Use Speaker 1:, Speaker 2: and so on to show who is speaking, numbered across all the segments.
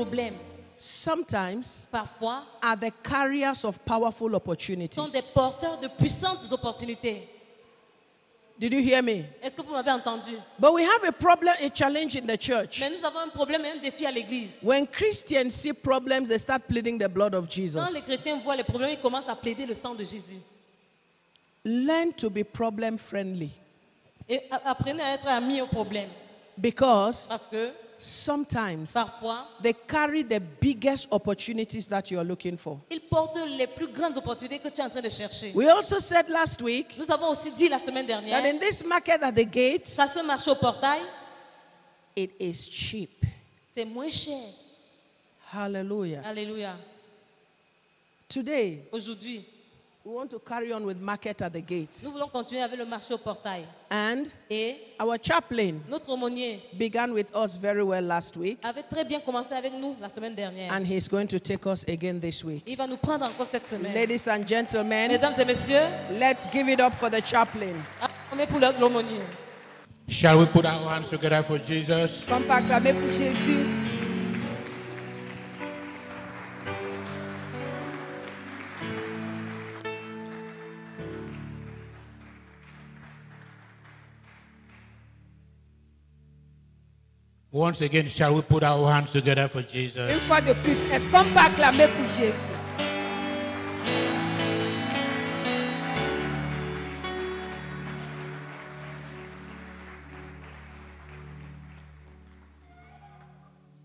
Speaker 1: problèmes,
Speaker 2: sometimes
Speaker 1: parfois,
Speaker 2: are the carriers of powerful
Speaker 1: sont des
Speaker 2: opportunities.
Speaker 1: porteurs de puissantes opportunités.
Speaker 2: Did you hear me?
Speaker 1: Est-ce que vous m'avez entendu?
Speaker 2: But we have a problem, a challenge in the church.
Speaker 1: Mais nous avons un problème et un défi à l'église.
Speaker 2: When Christians see problems, they start pleading the blood of
Speaker 1: Quand les
Speaker 2: Jesus.
Speaker 1: chrétiens voient les problèmes, ils commencent à plaider le sang de Jésus.
Speaker 2: Learn to be problem friendly
Speaker 1: Et apprenez à être amis au problème.
Speaker 2: because
Speaker 1: Parce que
Speaker 2: sometimes
Speaker 1: parfois,
Speaker 2: they carry the biggest opportunities that you are looking for.
Speaker 1: ils portent les plus grandes opportunités que tu es en train de chercher.
Speaker 2: We also said last week
Speaker 1: Nous avons aussi dit la semaine
Speaker 2: that
Speaker 1: dernière,
Speaker 2: in this market at the gates,
Speaker 1: ça se marche au portail,
Speaker 2: it is cheap.
Speaker 1: c'est moins cher.
Speaker 2: Hallelujah.
Speaker 1: Alléluia.
Speaker 2: Today,
Speaker 1: Aujourd'hui,
Speaker 2: we want to carry on with market at the
Speaker 1: nous
Speaker 2: gates.
Speaker 1: voulons continuer avec le marché au portail.
Speaker 2: And
Speaker 1: Et
Speaker 2: our chaplain
Speaker 1: notre aumônier
Speaker 2: began with us very well last week,
Speaker 1: avait très bien commencé avec nous la semaine dernière.
Speaker 2: and he's going to take us again this week.
Speaker 1: Il va nous prendre encore cette semaine.
Speaker 2: Ladies and gentlemen,
Speaker 1: Mesdames et messieurs,
Speaker 2: let's give it up for the chaplain.
Speaker 1: on est pour l'aumônier.
Speaker 3: Shall we put our hands together for Jesus?
Speaker 4: On peut acclamer pour Jésus.
Speaker 3: Once again, shall we put our hands together for
Speaker 4: Une
Speaker 3: Jesus?
Speaker 4: fois de plus, est-ce qu'on peut acclamer pour Jésus?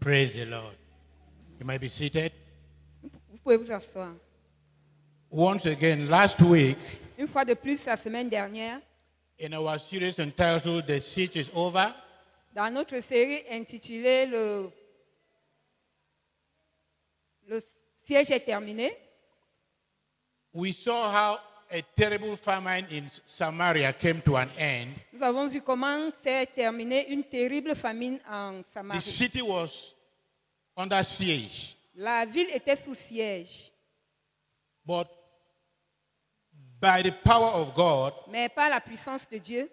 Speaker 3: Praise the Lord. You may be seated.
Speaker 4: Vous pouvez vous asseoir.
Speaker 3: Once again, last week,
Speaker 4: Une fois de plus, la semaine dernière,
Speaker 3: in our series entitled The Siege is Over,
Speaker 4: dans notre série intitulée Le siège est terminé,
Speaker 3: we saw how a terrible famine in Samaria came to an end.
Speaker 4: nous avons vu comment s'est terminée une terrible famine en
Speaker 3: The
Speaker 4: Samarie.
Speaker 3: city was under siege,
Speaker 4: La ville était sous siège,
Speaker 3: but by the power of God,
Speaker 4: mais par la puissance de Dieu,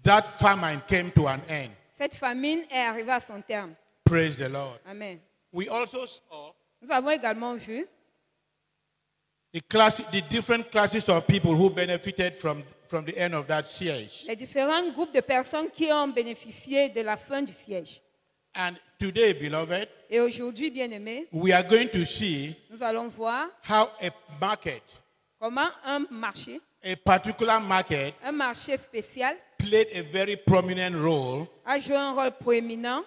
Speaker 3: that famine came to an end.
Speaker 4: cette famine est arrivée à son terme.
Speaker 3: Praise the Lord.
Speaker 4: Amen.
Speaker 3: We also saw
Speaker 4: Nous avons également vu
Speaker 3: the different classes of people who benefited from the end of that siege.
Speaker 4: les différents groupes de personnes qui ont bénéficié de la fin du siège.
Speaker 3: And today, beloved,
Speaker 4: Et aujourd'hui, bien-aimés,
Speaker 3: we are going to see
Speaker 4: nous allons voir
Speaker 3: how a market,
Speaker 4: comment un marché
Speaker 3: a particular market,
Speaker 4: spécial,
Speaker 3: played a very prominent role
Speaker 4: a joué un rôle proéminent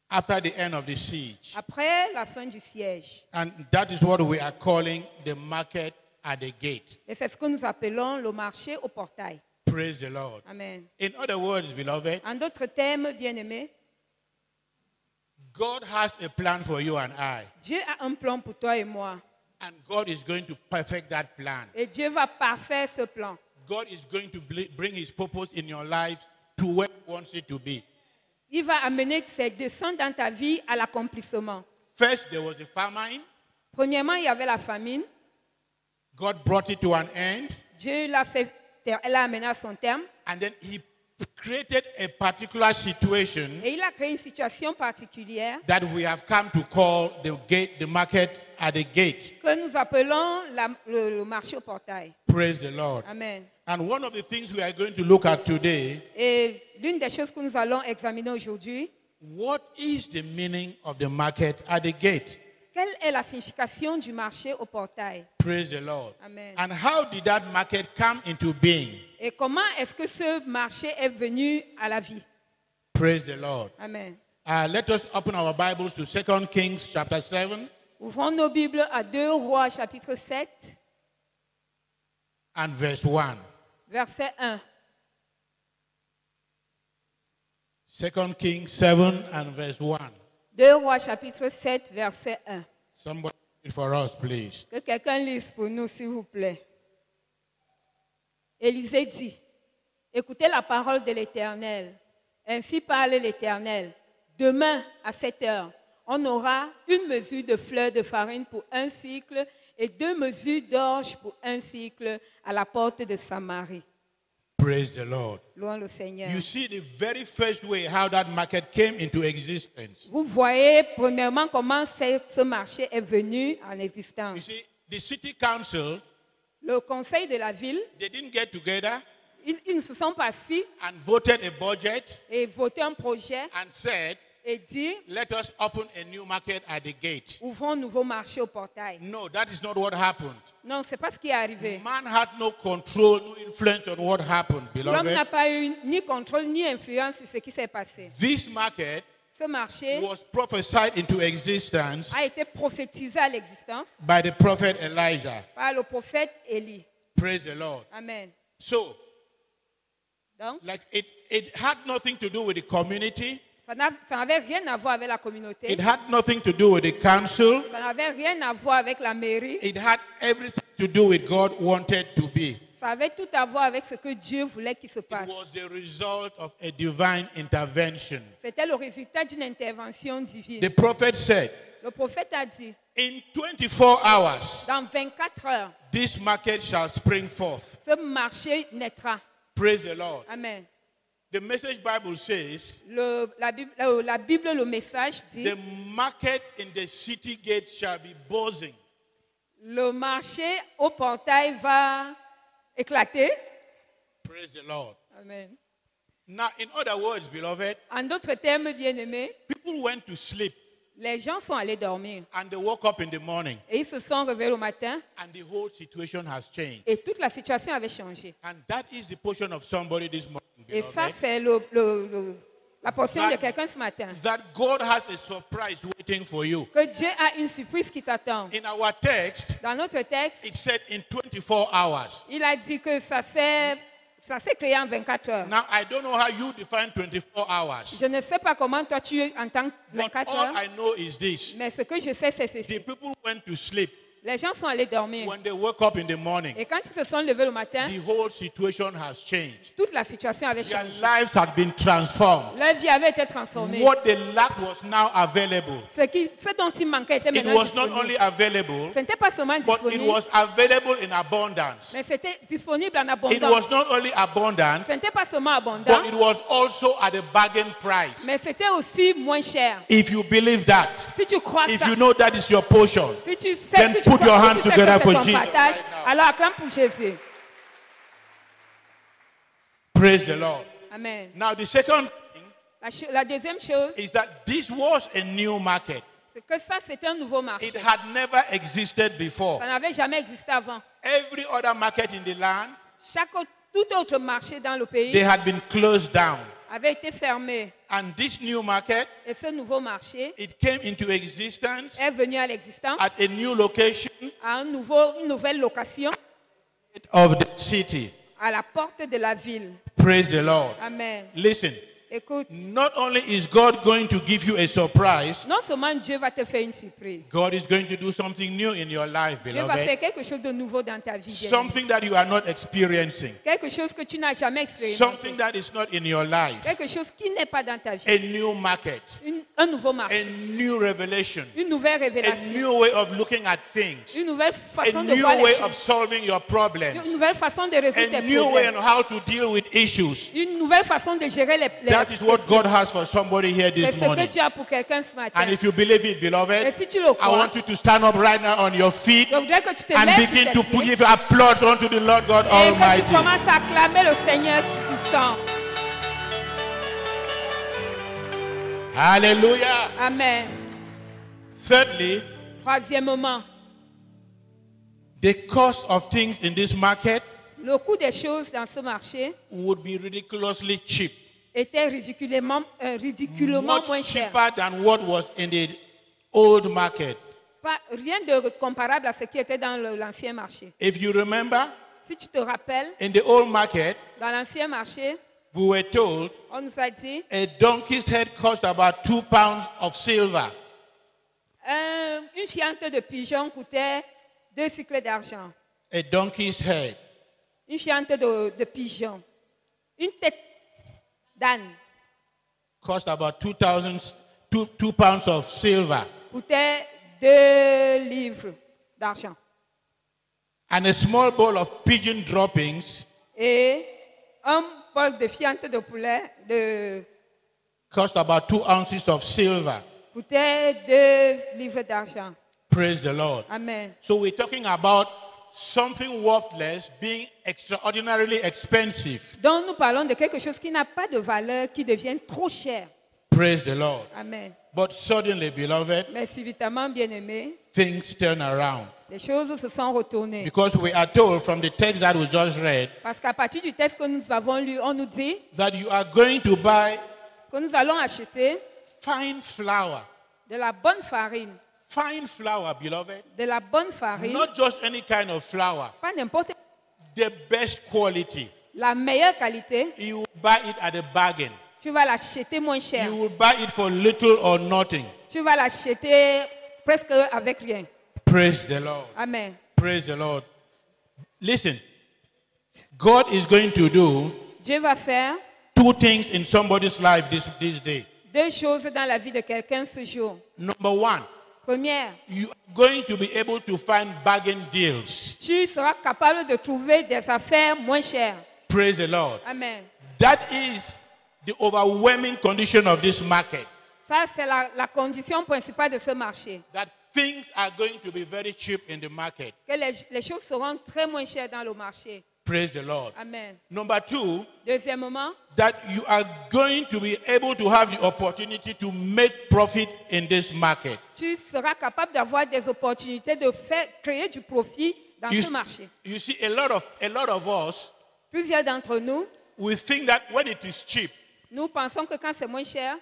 Speaker 3: after the end of the siege.
Speaker 4: après la fin du siège.
Speaker 3: And that is what we are calling the market at the gate.
Speaker 4: Et c'est ce que nous appelons le marché au portail.
Speaker 3: Praise the Lord.
Speaker 4: Amen.
Speaker 3: In other words, beloved,
Speaker 4: En d'autres termes, bien-aimés,
Speaker 3: God has a plan for you and I.
Speaker 4: Dieu a un plan pour toi et moi.
Speaker 3: And God is going to perfect that plan.
Speaker 4: Et Dieu va parfaire ce plan.
Speaker 3: God is going to bring his purpose in your life to where he wants it to be.
Speaker 4: Il va amener ses desseins dans ta vie à l'accomplissement.
Speaker 3: First, there was a famine.
Speaker 4: Premièrement, il y avait la famine.
Speaker 3: God brought it to an end.
Speaker 4: Dieu l'a amené à son terme.
Speaker 3: And then he created a particular situation
Speaker 4: Et il a créé une situation particulière
Speaker 3: that we have come to call the market at the gate.
Speaker 4: que nous appelons le marché au portail.
Speaker 3: Praise the Lord.
Speaker 4: Amen.
Speaker 3: And one of the things we are going to look at today,
Speaker 4: Et l'une des choses que nous allons examiner aujourd'hui,
Speaker 3: what is the meaning of the market at the gate?
Speaker 4: quelle est la signification du marché au portail?
Speaker 3: Praise the Lord.
Speaker 4: Amen.
Speaker 3: And how did that market come into being?
Speaker 4: Et comment est-ce que ce marché est venu à la vie?
Speaker 3: Praise the Lord.
Speaker 4: Amen.
Speaker 3: Let us open our Bibles to 2 Kings chapter 7
Speaker 4: Ouvrons nos Bibles à 2 Rois chapitre 7,
Speaker 3: and verse 1.
Speaker 4: verset 1.
Speaker 3: 2 Kings 7 and verse 1.
Speaker 4: 2 Rois chapitre 7, verset 1.
Speaker 3: Somebody read for us, please.
Speaker 4: Que quelqu'un lise pour nous, s'il vous plaît. Élisée dit, écoutez la parole de l'Éternel. Ainsi parle l'Éternel. Demain, à 7 heures, on aura une mesure de fleur de farine pour 1 cycle et 2 mesures d'orge pour 1 cycle à la porte de Samarie.
Speaker 3: Praise the Lord.
Speaker 4: Louons le Seigneur.
Speaker 3: You see the very first way how that market came into existence.
Speaker 4: Vous voyez premièrement comment ce marché est venu en
Speaker 3: You
Speaker 4: existence.
Speaker 3: see, the city council,
Speaker 4: Le conseil de la ville,
Speaker 3: they didn't get together
Speaker 4: ils ne se sont pas assis
Speaker 3: and voted a budget
Speaker 4: et voté un projet
Speaker 3: and said,
Speaker 4: et dit
Speaker 3: let us open a new market at the gate.
Speaker 4: ouvrons un nouveau marché au portail.
Speaker 3: No, that is not what happened.
Speaker 4: Non, c'est pas ce qui est arrivé.
Speaker 3: Man had no control, no influence on what happened,
Speaker 4: L'homme
Speaker 3: beloved.
Speaker 4: n'a pas eu ni contrôle ni influence sur ce qui s'est passé.
Speaker 3: This market
Speaker 4: Ce marché
Speaker 3: was prophesied into existence
Speaker 4: a été prophétisé à l'existence
Speaker 3: by the prophet Elijah.
Speaker 4: par le prophète Élie.
Speaker 3: Praise the Lord.
Speaker 4: Amen.
Speaker 3: So,
Speaker 4: Donc,
Speaker 3: like it had nothing to do with the community.
Speaker 4: ça n'avait rien à voir avec la communauté.
Speaker 3: It had nothing to do with the council.
Speaker 4: Ça n'avait rien à voir avec la mairie.
Speaker 3: It had everything to do with God wanted to be.
Speaker 4: Ça avait tout à voir avec ce que Dieu voulait qu'il se
Speaker 3: It
Speaker 4: passe.
Speaker 3: was the result of a divine intervention.
Speaker 4: C'était le résultat d'une intervention
Speaker 3: The
Speaker 4: divine.
Speaker 3: prophet said,
Speaker 4: Le prophète a dit,
Speaker 3: in 24 hours,
Speaker 4: dans 24 heures,
Speaker 3: this market shall spring forth.
Speaker 4: ce marché naîtra.
Speaker 3: Praise the Lord.
Speaker 4: Amen.
Speaker 3: The Message Bible says,
Speaker 4: La Bible, le message dit,
Speaker 3: the market in the city gates shall be buzzing.
Speaker 4: le marché au portail va éclater.
Speaker 3: Praise the Lord.
Speaker 4: Amen.
Speaker 3: Now, in other words, beloved,
Speaker 4: En d'autres termes, bien-aimés,
Speaker 3: people went to sleep
Speaker 4: les gens sont allés dormir
Speaker 3: and they woke up in the morning
Speaker 4: et ils se sont réveillés au matin
Speaker 3: and the whole situation has changed.
Speaker 4: et toute la situation avait changé.
Speaker 3: And that is the portion of somebody this morning,
Speaker 4: Et ça,
Speaker 3: beloved,
Speaker 4: c'est la portion de quelqu'un ce matin.
Speaker 3: that God has a surprise waiting for you.
Speaker 4: Que Dieu a une surprise qui t'attend.
Speaker 3: In our text,
Speaker 4: Dans notre texte,
Speaker 3: it said in 24 hours.
Speaker 4: il a dit que ça s'est créé en 24 heures.
Speaker 3: Now, I don't know how you define 24 hours,
Speaker 4: Je ne sais pas comment toi tu entends
Speaker 3: but
Speaker 4: 24
Speaker 3: all
Speaker 4: heures,
Speaker 3: I know is this.
Speaker 4: mais ce que je sais, c'est
Speaker 3: The
Speaker 4: ceci.
Speaker 3: people went to sleep.
Speaker 4: Les gens sont allés dormir.
Speaker 3: When they woke up in the morning,
Speaker 4: Et quand ils se sont levés le matin,
Speaker 3: the whole situation has changed.
Speaker 4: toute la situation avait
Speaker 3: Their
Speaker 4: changé.
Speaker 3: lives had been transformed.
Speaker 4: Leur vie avait été transformée.
Speaker 3: What they lacked was now available.
Speaker 4: Ce dont il manquait était
Speaker 3: It
Speaker 4: maintenant
Speaker 3: was not
Speaker 4: disponible.
Speaker 3: only available,
Speaker 4: Ce n'était pas seulement
Speaker 3: but it
Speaker 4: disponible,
Speaker 3: was available in abundance.
Speaker 4: mais c'était disponible en
Speaker 3: It
Speaker 4: abondance.
Speaker 3: was not only abundant,
Speaker 4: Ce n'était pas seulement abondant,
Speaker 3: but it was also at a bargain price.
Speaker 4: mais c'était aussi moins cher.
Speaker 3: If you believe that,
Speaker 4: Si tu crois
Speaker 3: if
Speaker 4: ça,
Speaker 3: you know that is your portion,
Speaker 4: si tu sais,
Speaker 3: then
Speaker 4: si tu
Speaker 3: put
Speaker 4: crois-
Speaker 3: your
Speaker 4: si
Speaker 3: hands
Speaker 4: tu sais que
Speaker 3: together
Speaker 4: c'est
Speaker 3: for
Speaker 4: ton
Speaker 3: Jesus
Speaker 4: partage,
Speaker 3: right now.
Speaker 4: alors acclame pour Jésus.
Speaker 3: praise the Lord.
Speaker 4: Amen.
Speaker 3: Now, the second thing
Speaker 4: La deuxième chose,
Speaker 3: is that this was a new market.
Speaker 4: c'est que ça, c'était un nouveau marché.
Speaker 3: It had never existed before.
Speaker 4: Ça n'avait jamais existé avant.
Speaker 3: Every other market in the land,
Speaker 4: Tout autre marché dans le
Speaker 3: they
Speaker 4: pays
Speaker 3: had been closed down.
Speaker 4: avait été fermé.
Speaker 3: And this new market,
Speaker 4: Et ce nouveau marché
Speaker 3: it came into existence
Speaker 4: est venu à l'existence
Speaker 3: at a new location
Speaker 4: à une nouvelle location
Speaker 3: of the city.
Speaker 4: à la porte de la ville.
Speaker 3: Praise the Lord.
Speaker 4: Amen.
Speaker 3: Listen,
Speaker 4: Écoute,
Speaker 3: not only is God going to give you a surprise,
Speaker 4: non seulement Dieu va te faire une surprise,
Speaker 3: God is going to do something new in your life,
Speaker 4: Dieu va faire
Speaker 3: beloved.
Speaker 4: quelque chose de nouveau dans ta vie. bien-aimé.
Speaker 3: Something that you are not experiencing.
Speaker 4: Quelque chose que tu n'as jamais expérimenté.
Speaker 3: Something that is not in your life.
Speaker 4: Quelque chose qui n'est pas dans ta vie.
Speaker 3: A new market.
Speaker 4: Un nouveau
Speaker 3: A
Speaker 4: marché.
Speaker 3: new revelation.
Speaker 4: Une nouvelle
Speaker 3: A
Speaker 4: révélation.
Speaker 3: new way of looking at things.
Speaker 4: Une nouvelle
Speaker 3: A
Speaker 4: façon de
Speaker 3: new
Speaker 4: voir les
Speaker 3: way of
Speaker 4: choses.
Speaker 3: solving your problems.
Speaker 4: Une nouvelle façon de résoudre
Speaker 3: A
Speaker 4: tes
Speaker 3: new way on
Speaker 4: problèmes.
Speaker 3: how to deal with issues.
Speaker 4: Une nouvelle façon de gérer les
Speaker 3: That is what God has for somebody here
Speaker 4: C'est
Speaker 3: this
Speaker 4: ce que
Speaker 3: morning.
Speaker 4: Dieu a pour quelqu'un ce matin.
Speaker 3: And if you believe it,
Speaker 4: Et
Speaker 3: beloved,
Speaker 4: si tu le
Speaker 3: I
Speaker 4: crois,
Speaker 3: want you to stand up right now on your feet
Speaker 4: je voudrais que tu te
Speaker 3: and
Speaker 4: lèves
Speaker 3: begin
Speaker 4: sur
Speaker 3: to
Speaker 4: tes pieds
Speaker 3: give applause unto the Lord God
Speaker 4: et que tu
Speaker 3: Almighty.
Speaker 4: commences à acclamer le Seigneur Tout-Puissant.
Speaker 3: Hallelujah.
Speaker 4: Amen.
Speaker 3: Thirdly,
Speaker 4: Troisièmement,
Speaker 3: the cost of things in this market
Speaker 4: le coût des choses dans ce marché
Speaker 3: would be ridiculously cheap.
Speaker 4: était ridiculement
Speaker 3: Much
Speaker 4: moins cher.
Speaker 3: cheaper than what was in the old market.
Speaker 4: Rien de comparable à ce qui était dans l'ancien marché.
Speaker 3: If you remember,
Speaker 4: Si tu te rappelles,
Speaker 3: in the old market,
Speaker 4: dans l'ancien marché,
Speaker 3: we were told
Speaker 4: on nous a dit
Speaker 3: a donkey's head cost about 2 pounds of silver.
Speaker 4: une fiente de pigeon coûtait 2 cycles d'argent.
Speaker 3: A donkey's head.
Speaker 4: Une fiente de pigeon. Une tête d'âne
Speaker 3: Cost about 2 pounds of silver.
Speaker 4: coûtait 2 livres d'argent.
Speaker 3: And a small bowl of pigeon droppings
Speaker 4: Et un bol de fiente de poulet, de
Speaker 3: cost about 2 ounces of silver.
Speaker 4: coûtait 2 livres d'argent.
Speaker 3: Praise the Lord.
Speaker 4: Amen.
Speaker 3: So we're talking about something worthless being extraordinarily expensive.
Speaker 4: Donc nous parlons de quelque chose qui n'a pas de valeur, qui devient trop cher.
Speaker 3: Praise the Lord.
Speaker 4: Amen.
Speaker 3: But suddenly, beloved,
Speaker 4: Mais subitement, bien-aimés,
Speaker 3: things turn around.
Speaker 4: les choses se sont retournées.
Speaker 3: Because we are told from the text that we just read
Speaker 4: Parce qu'à partir du texte que nous avons lu, on nous dit
Speaker 3: that you are going to buy
Speaker 4: que nous allons acheter
Speaker 3: fine flour.
Speaker 4: de la bonne farine.
Speaker 3: Fine flour, beloved.
Speaker 4: De la bonne farine,
Speaker 3: Not just any kind of flour.
Speaker 4: pas n'importe
Speaker 3: The best quality.
Speaker 4: la meilleure qualité.
Speaker 3: You will buy it at a bargain.
Speaker 4: Tu vas l'acheter moins cher.
Speaker 3: You will buy it for little or nothing.
Speaker 4: Tu vas l'acheter presque avec rien.
Speaker 3: Praise the Lord.
Speaker 4: Amen.
Speaker 3: Praise the Lord. Listen, God is going to do
Speaker 4: Dieu va faire
Speaker 3: 2 things in somebody's life this day.
Speaker 4: 2 choses dans la vie de quelqu'un ce jour.
Speaker 3: Number 1,
Speaker 4: Première,
Speaker 3: you are going to be able to find bargain deals.
Speaker 4: tu seras capable de trouver des affaires moins chères.
Speaker 3: Praise the Lord.
Speaker 4: Amen.
Speaker 3: That is the overwhelming condition of this market.
Speaker 4: Ça, c'est la condition principale de ce marché.
Speaker 3: That things are going to be very cheap in the market.
Speaker 4: Que les choses seront très moins chères dans le marché.
Speaker 3: Praise the Lord.
Speaker 4: Amen.
Speaker 3: Number 2,
Speaker 4: Deuxièmement,
Speaker 3: that you are going to be able to have the opportunity to make profit in this market.
Speaker 4: tu seras capable d'avoir des opportunités de créer du profit dans ce marché.
Speaker 3: You see, a lot of us,
Speaker 4: Plusieurs d'entre nous,
Speaker 3: we think that when it is cheap,
Speaker 4: nous pensons que quand c'est moins cher,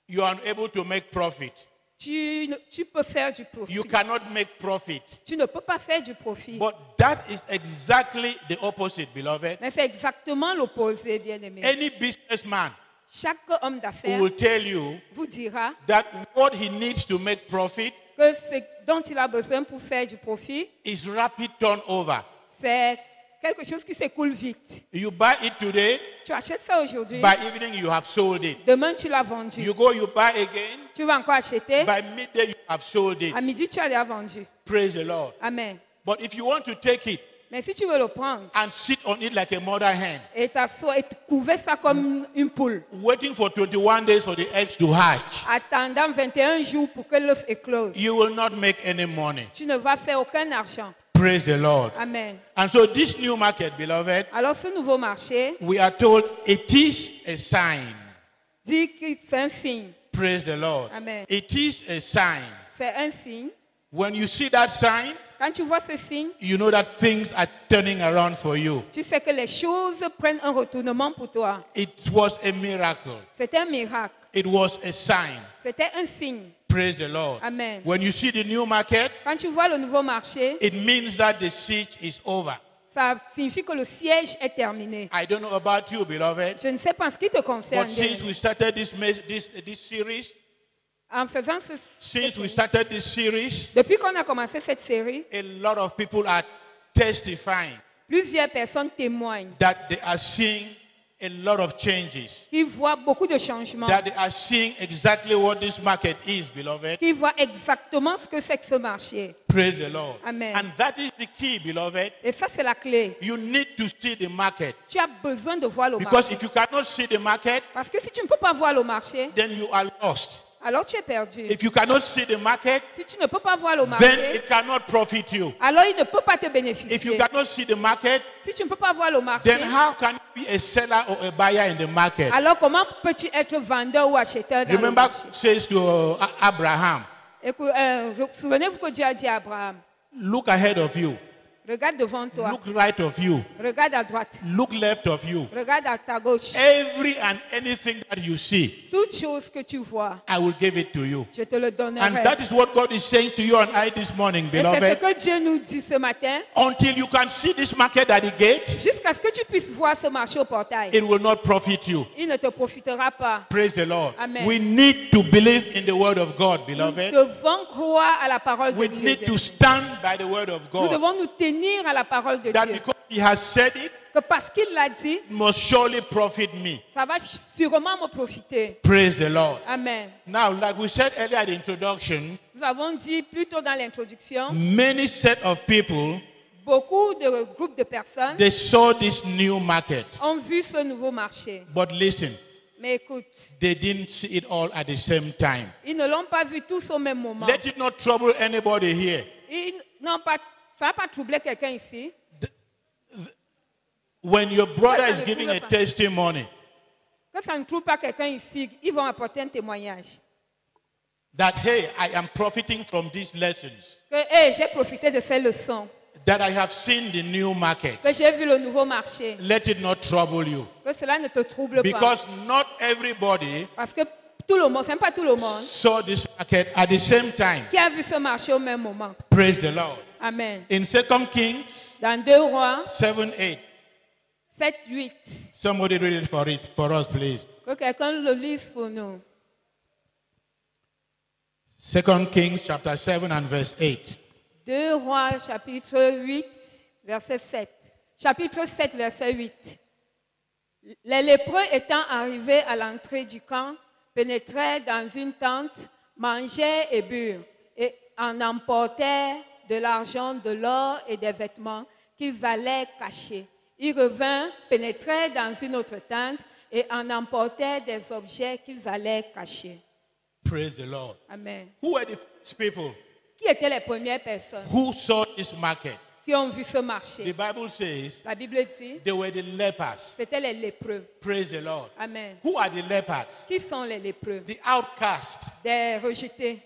Speaker 3: you are unable to make profit.
Speaker 4: tu peux faire du profit.
Speaker 3: You cannot make profit.
Speaker 4: Tu ne peux pas faire du profit.
Speaker 3: But that is exactly the opposite, beloved.
Speaker 4: Mais c'est exactement l'opposé, bien-aimé.
Speaker 3: Any businessman
Speaker 4: Chaque homme d'affaires
Speaker 3: will tell you
Speaker 4: vous dira
Speaker 3: that what he needs to make profit
Speaker 4: que ce dont il a besoin pour faire du profit,
Speaker 3: is rapid turnover.
Speaker 4: c'est quelque chose qui s'écoule vite.
Speaker 3: You buy it today,
Speaker 4: Tu achètes ça aujourd'hui,
Speaker 3: by evening you have sold it.
Speaker 4: demain tu l'as vendu.
Speaker 3: You go, you buy again,
Speaker 4: Tu vas encore acheter,
Speaker 3: by midday you have sold it.
Speaker 4: à midi tu as déjà vendu.
Speaker 3: Praise the Lord.
Speaker 4: Amen.
Speaker 3: But if you want to take it
Speaker 4: Mais si tu veux le prendre
Speaker 3: and sit on it like a mother hen,
Speaker 4: et t'asseoir et couver ça comme une poule,
Speaker 3: waiting for 21 days for the eggs to hatch,
Speaker 4: attendant 21 jours pour que l'œuf éclose,
Speaker 3: you will not make any money.
Speaker 4: tu ne vas faire aucun argent.
Speaker 3: Praise the Lord.
Speaker 4: Amen.
Speaker 3: And so this new market, beloved,
Speaker 4: Alors ce nouveau marché
Speaker 3: we are told it is a sign.
Speaker 4: dit que c'est un signe.
Speaker 3: Praise the Lord.
Speaker 4: Amen.
Speaker 3: It is a sign.
Speaker 4: C'est un signe.
Speaker 3: When you see that sign,
Speaker 4: Quand tu vois ce signe,
Speaker 3: you know that things are turning around for you.
Speaker 4: tu sais que les choses prennent un retournement pour toi.
Speaker 3: It was a miracle.
Speaker 4: C'était un miracle.
Speaker 3: It was a sign.
Speaker 4: C'était un signe.
Speaker 3: Praise the Lord.
Speaker 4: Amen.
Speaker 3: When you see the new market,
Speaker 4: Quand tu vois le nouveau marché,
Speaker 3: it means that the siege is over.
Speaker 4: ça signifie que le siège est terminé.
Speaker 3: I don't know about you, beloved,
Speaker 4: Je ne sais pas en ce qui te concerne.
Speaker 3: but since we started this series,
Speaker 4: En faisant depuis qu'on a commencé cette série,
Speaker 3: a lot of people are testifying
Speaker 4: plusieurs personnes témoignent
Speaker 3: that they are seeing a lot of changes,
Speaker 4: qu'ils voient beaucoup de changements,
Speaker 3: that they are seeing exactly what this market is, beloved.
Speaker 4: qu'ils voient exactement ce que c'est que ce marché.
Speaker 3: Praise the Lord.
Speaker 4: Amen.
Speaker 3: And that is the key, beloved.
Speaker 4: Et ça, c'est la clé.
Speaker 3: You need to see the market.
Speaker 4: Tu as besoin de voir le
Speaker 3: Because
Speaker 4: marché.
Speaker 3: if you cannot see the market,
Speaker 4: Parce que si tu ne peux pas voir le marché,
Speaker 3: then you are lost.
Speaker 4: alors tu es perdu.
Speaker 3: If you cannot see the market,
Speaker 4: Si tu ne peux pas voir le
Speaker 3: then
Speaker 4: marché,
Speaker 3: it cannot profit you.
Speaker 4: alors il ne peut pas te
Speaker 3: If you
Speaker 4: bénéficier.
Speaker 3: cannot see the market,
Speaker 4: Si tu ne peux pas voir le marché,
Speaker 3: then how can you be a seller or a buyer in the market?
Speaker 4: alors comment peux-tu être vendeur ou acheteur dans le
Speaker 3: Remember,
Speaker 4: marché?
Speaker 3: says to Abraham,
Speaker 4: Écoute, souvenez-vous que Dieu a dit à Abraham,
Speaker 3: look ahead of you,
Speaker 4: regarde devant toi,
Speaker 3: look right of you,
Speaker 4: regarde à droite,
Speaker 3: look left of you.
Speaker 4: regarde à ta gauche.
Speaker 3: Every and anything that you see,
Speaker 4: Toute chose que tu vois,
Speaker 3: I will give it to you.
Speaker 4: je te le
Speaker 3: And
Speaker 4: donnerai.
Speaker 3: that is what God is saying to you and I this morning,
Speaker 4: Et c'est ce
Speaker 3: beloved.
Speaker 4: que Dieu nous dit ce matin,
Speaker 3: Until you can see this market at the gate,
Speaker 4: jusqu'à ce que tu puisses voir ce marché au portail.
Speaker 3: it will not profit you.
Speaker 4: Il ne te profitera pas.
Speaker 3: Praise the Lord.
Speaker 4: Amen.
Speaker 3: We need to believe in the word of God,
Speaker 4: Nous
Speaker 3: beloved.
Speaker 4: devons croire à la parole de
Speaker 3: We
Speaker 4: Dieu.
Speaker 3: need to stand by the word of
Speaker 4: Nous
Speaker 3: God.
Speaker 4: devons nous tenir à la parole de
Speaker 3: That
Speaker 4: Dieu.
Speaker 3: because He has said it,
Speaker 4: Que parce qu'il l'a dit,
Speaker 3: it must surely profit me.
Speaker 4: ça va sûrement me profiter.
Speaker 3: Praise the Lord.
Speaker 4: Amen.
Speaker 3: Now, like we said earlier at the introduction,
Speaker 4: Nous avons dit plus tôt dans l'introduction,
Speaker 3: many set of people
Speaker 4: Beaucoup de groupes de personnes
Speaker 3: They saw this new market.
Speaker 4: ont vu ce nouveau marché.
Speaker 3: But listen,
Speaker 4: Mais écoute,
Speaker 3: they didn't see it all at the same time.
Speaker 4: ils ne l'ont pas vu tous au même moment.
Speaker 3: Let it not trouble anybody here.
Speaker 4: Ils n'ont pas, ça n'a pas troublé quelqu'un ici.
Speaker 3: When your brother
Speaker 4: Ça
Speaker 3: is
Speaker 4: ne
Speaker 3: giving
Speaker 4: trouble
Speaker 3: a
Speaker 4: pas.
Speaker 3: testimony
Speaker 4: Que ça ne trouble pas quelqu'un ici, ils vont apporter un témoignage.
Speaker 3: that, hey, I am profiting from these lessons,
Speaker 4: Que hey, j'ai profité de ces leçons.
Speaker 3: that I have seen the new market,
Speaker 4: Que j'ai vu le nouveau marché.
Speaker 3: let it not trouble you.
Speaker 4: Que cela ne te trouble pas.
Speaker 3: Because not everybody
Speaker 4: Parce que tout le monde, ce n'est pas tout le monde
Speaker 3: saw this market at the same time.
Speaker 4: qui a vu ce marché au même moment.
Speaker 3: Praise the Lord.
Speaker 4: Amen.
Speaker 3: In 2 Kings
Speaker 4: Dans 2 Rois
Speaker 3: 7:8,
Speaker 4: 7, 8.
Speaker 3: somebody read it for us, please.
Speaker 4: Que quelqu'un le lise pour nous.
Speaker 3: 2 Kings chapter 7 and verse 8.
Speaker 4: 2 Rois chapitre 8, verset 7. Chapitre 7, verset 8. Les lépreux étant arrivés à l'entrée du camp, pénétrèrent dans une tente, mangeaient et burent, et en emportèrent de l'argent, de l'or et des vêtements qu'ils allaient cacher. Ils revinrent, pénétrèrent dans une autre tente et en emportèrent des objets qu'ils allaient cacher.
Speaker 3: Praise the Lord.
Speaker 4: Amen.
Speaker 3: Who were the first people
Speaker 4: Qui étaient les premières personnes
Speaker 3: who saw this market?
Speaker 4: qui ont vu ce
Speaker 3: The
Speaker 4: marché?
Speaker 3: Bible says
Speaker 4: La Bible dit,
Speaker 3: they were the lepers.
Speaker 4: c'était les lépreux.
Speaker 3: Praise the Lord.
Speaker 4: Amen.
Speaker 3: Who are the lepers?
Speaker 4: Qui sont les lépreux?
Speaker 3: The outcast.
Speaker 4: Des rejetés.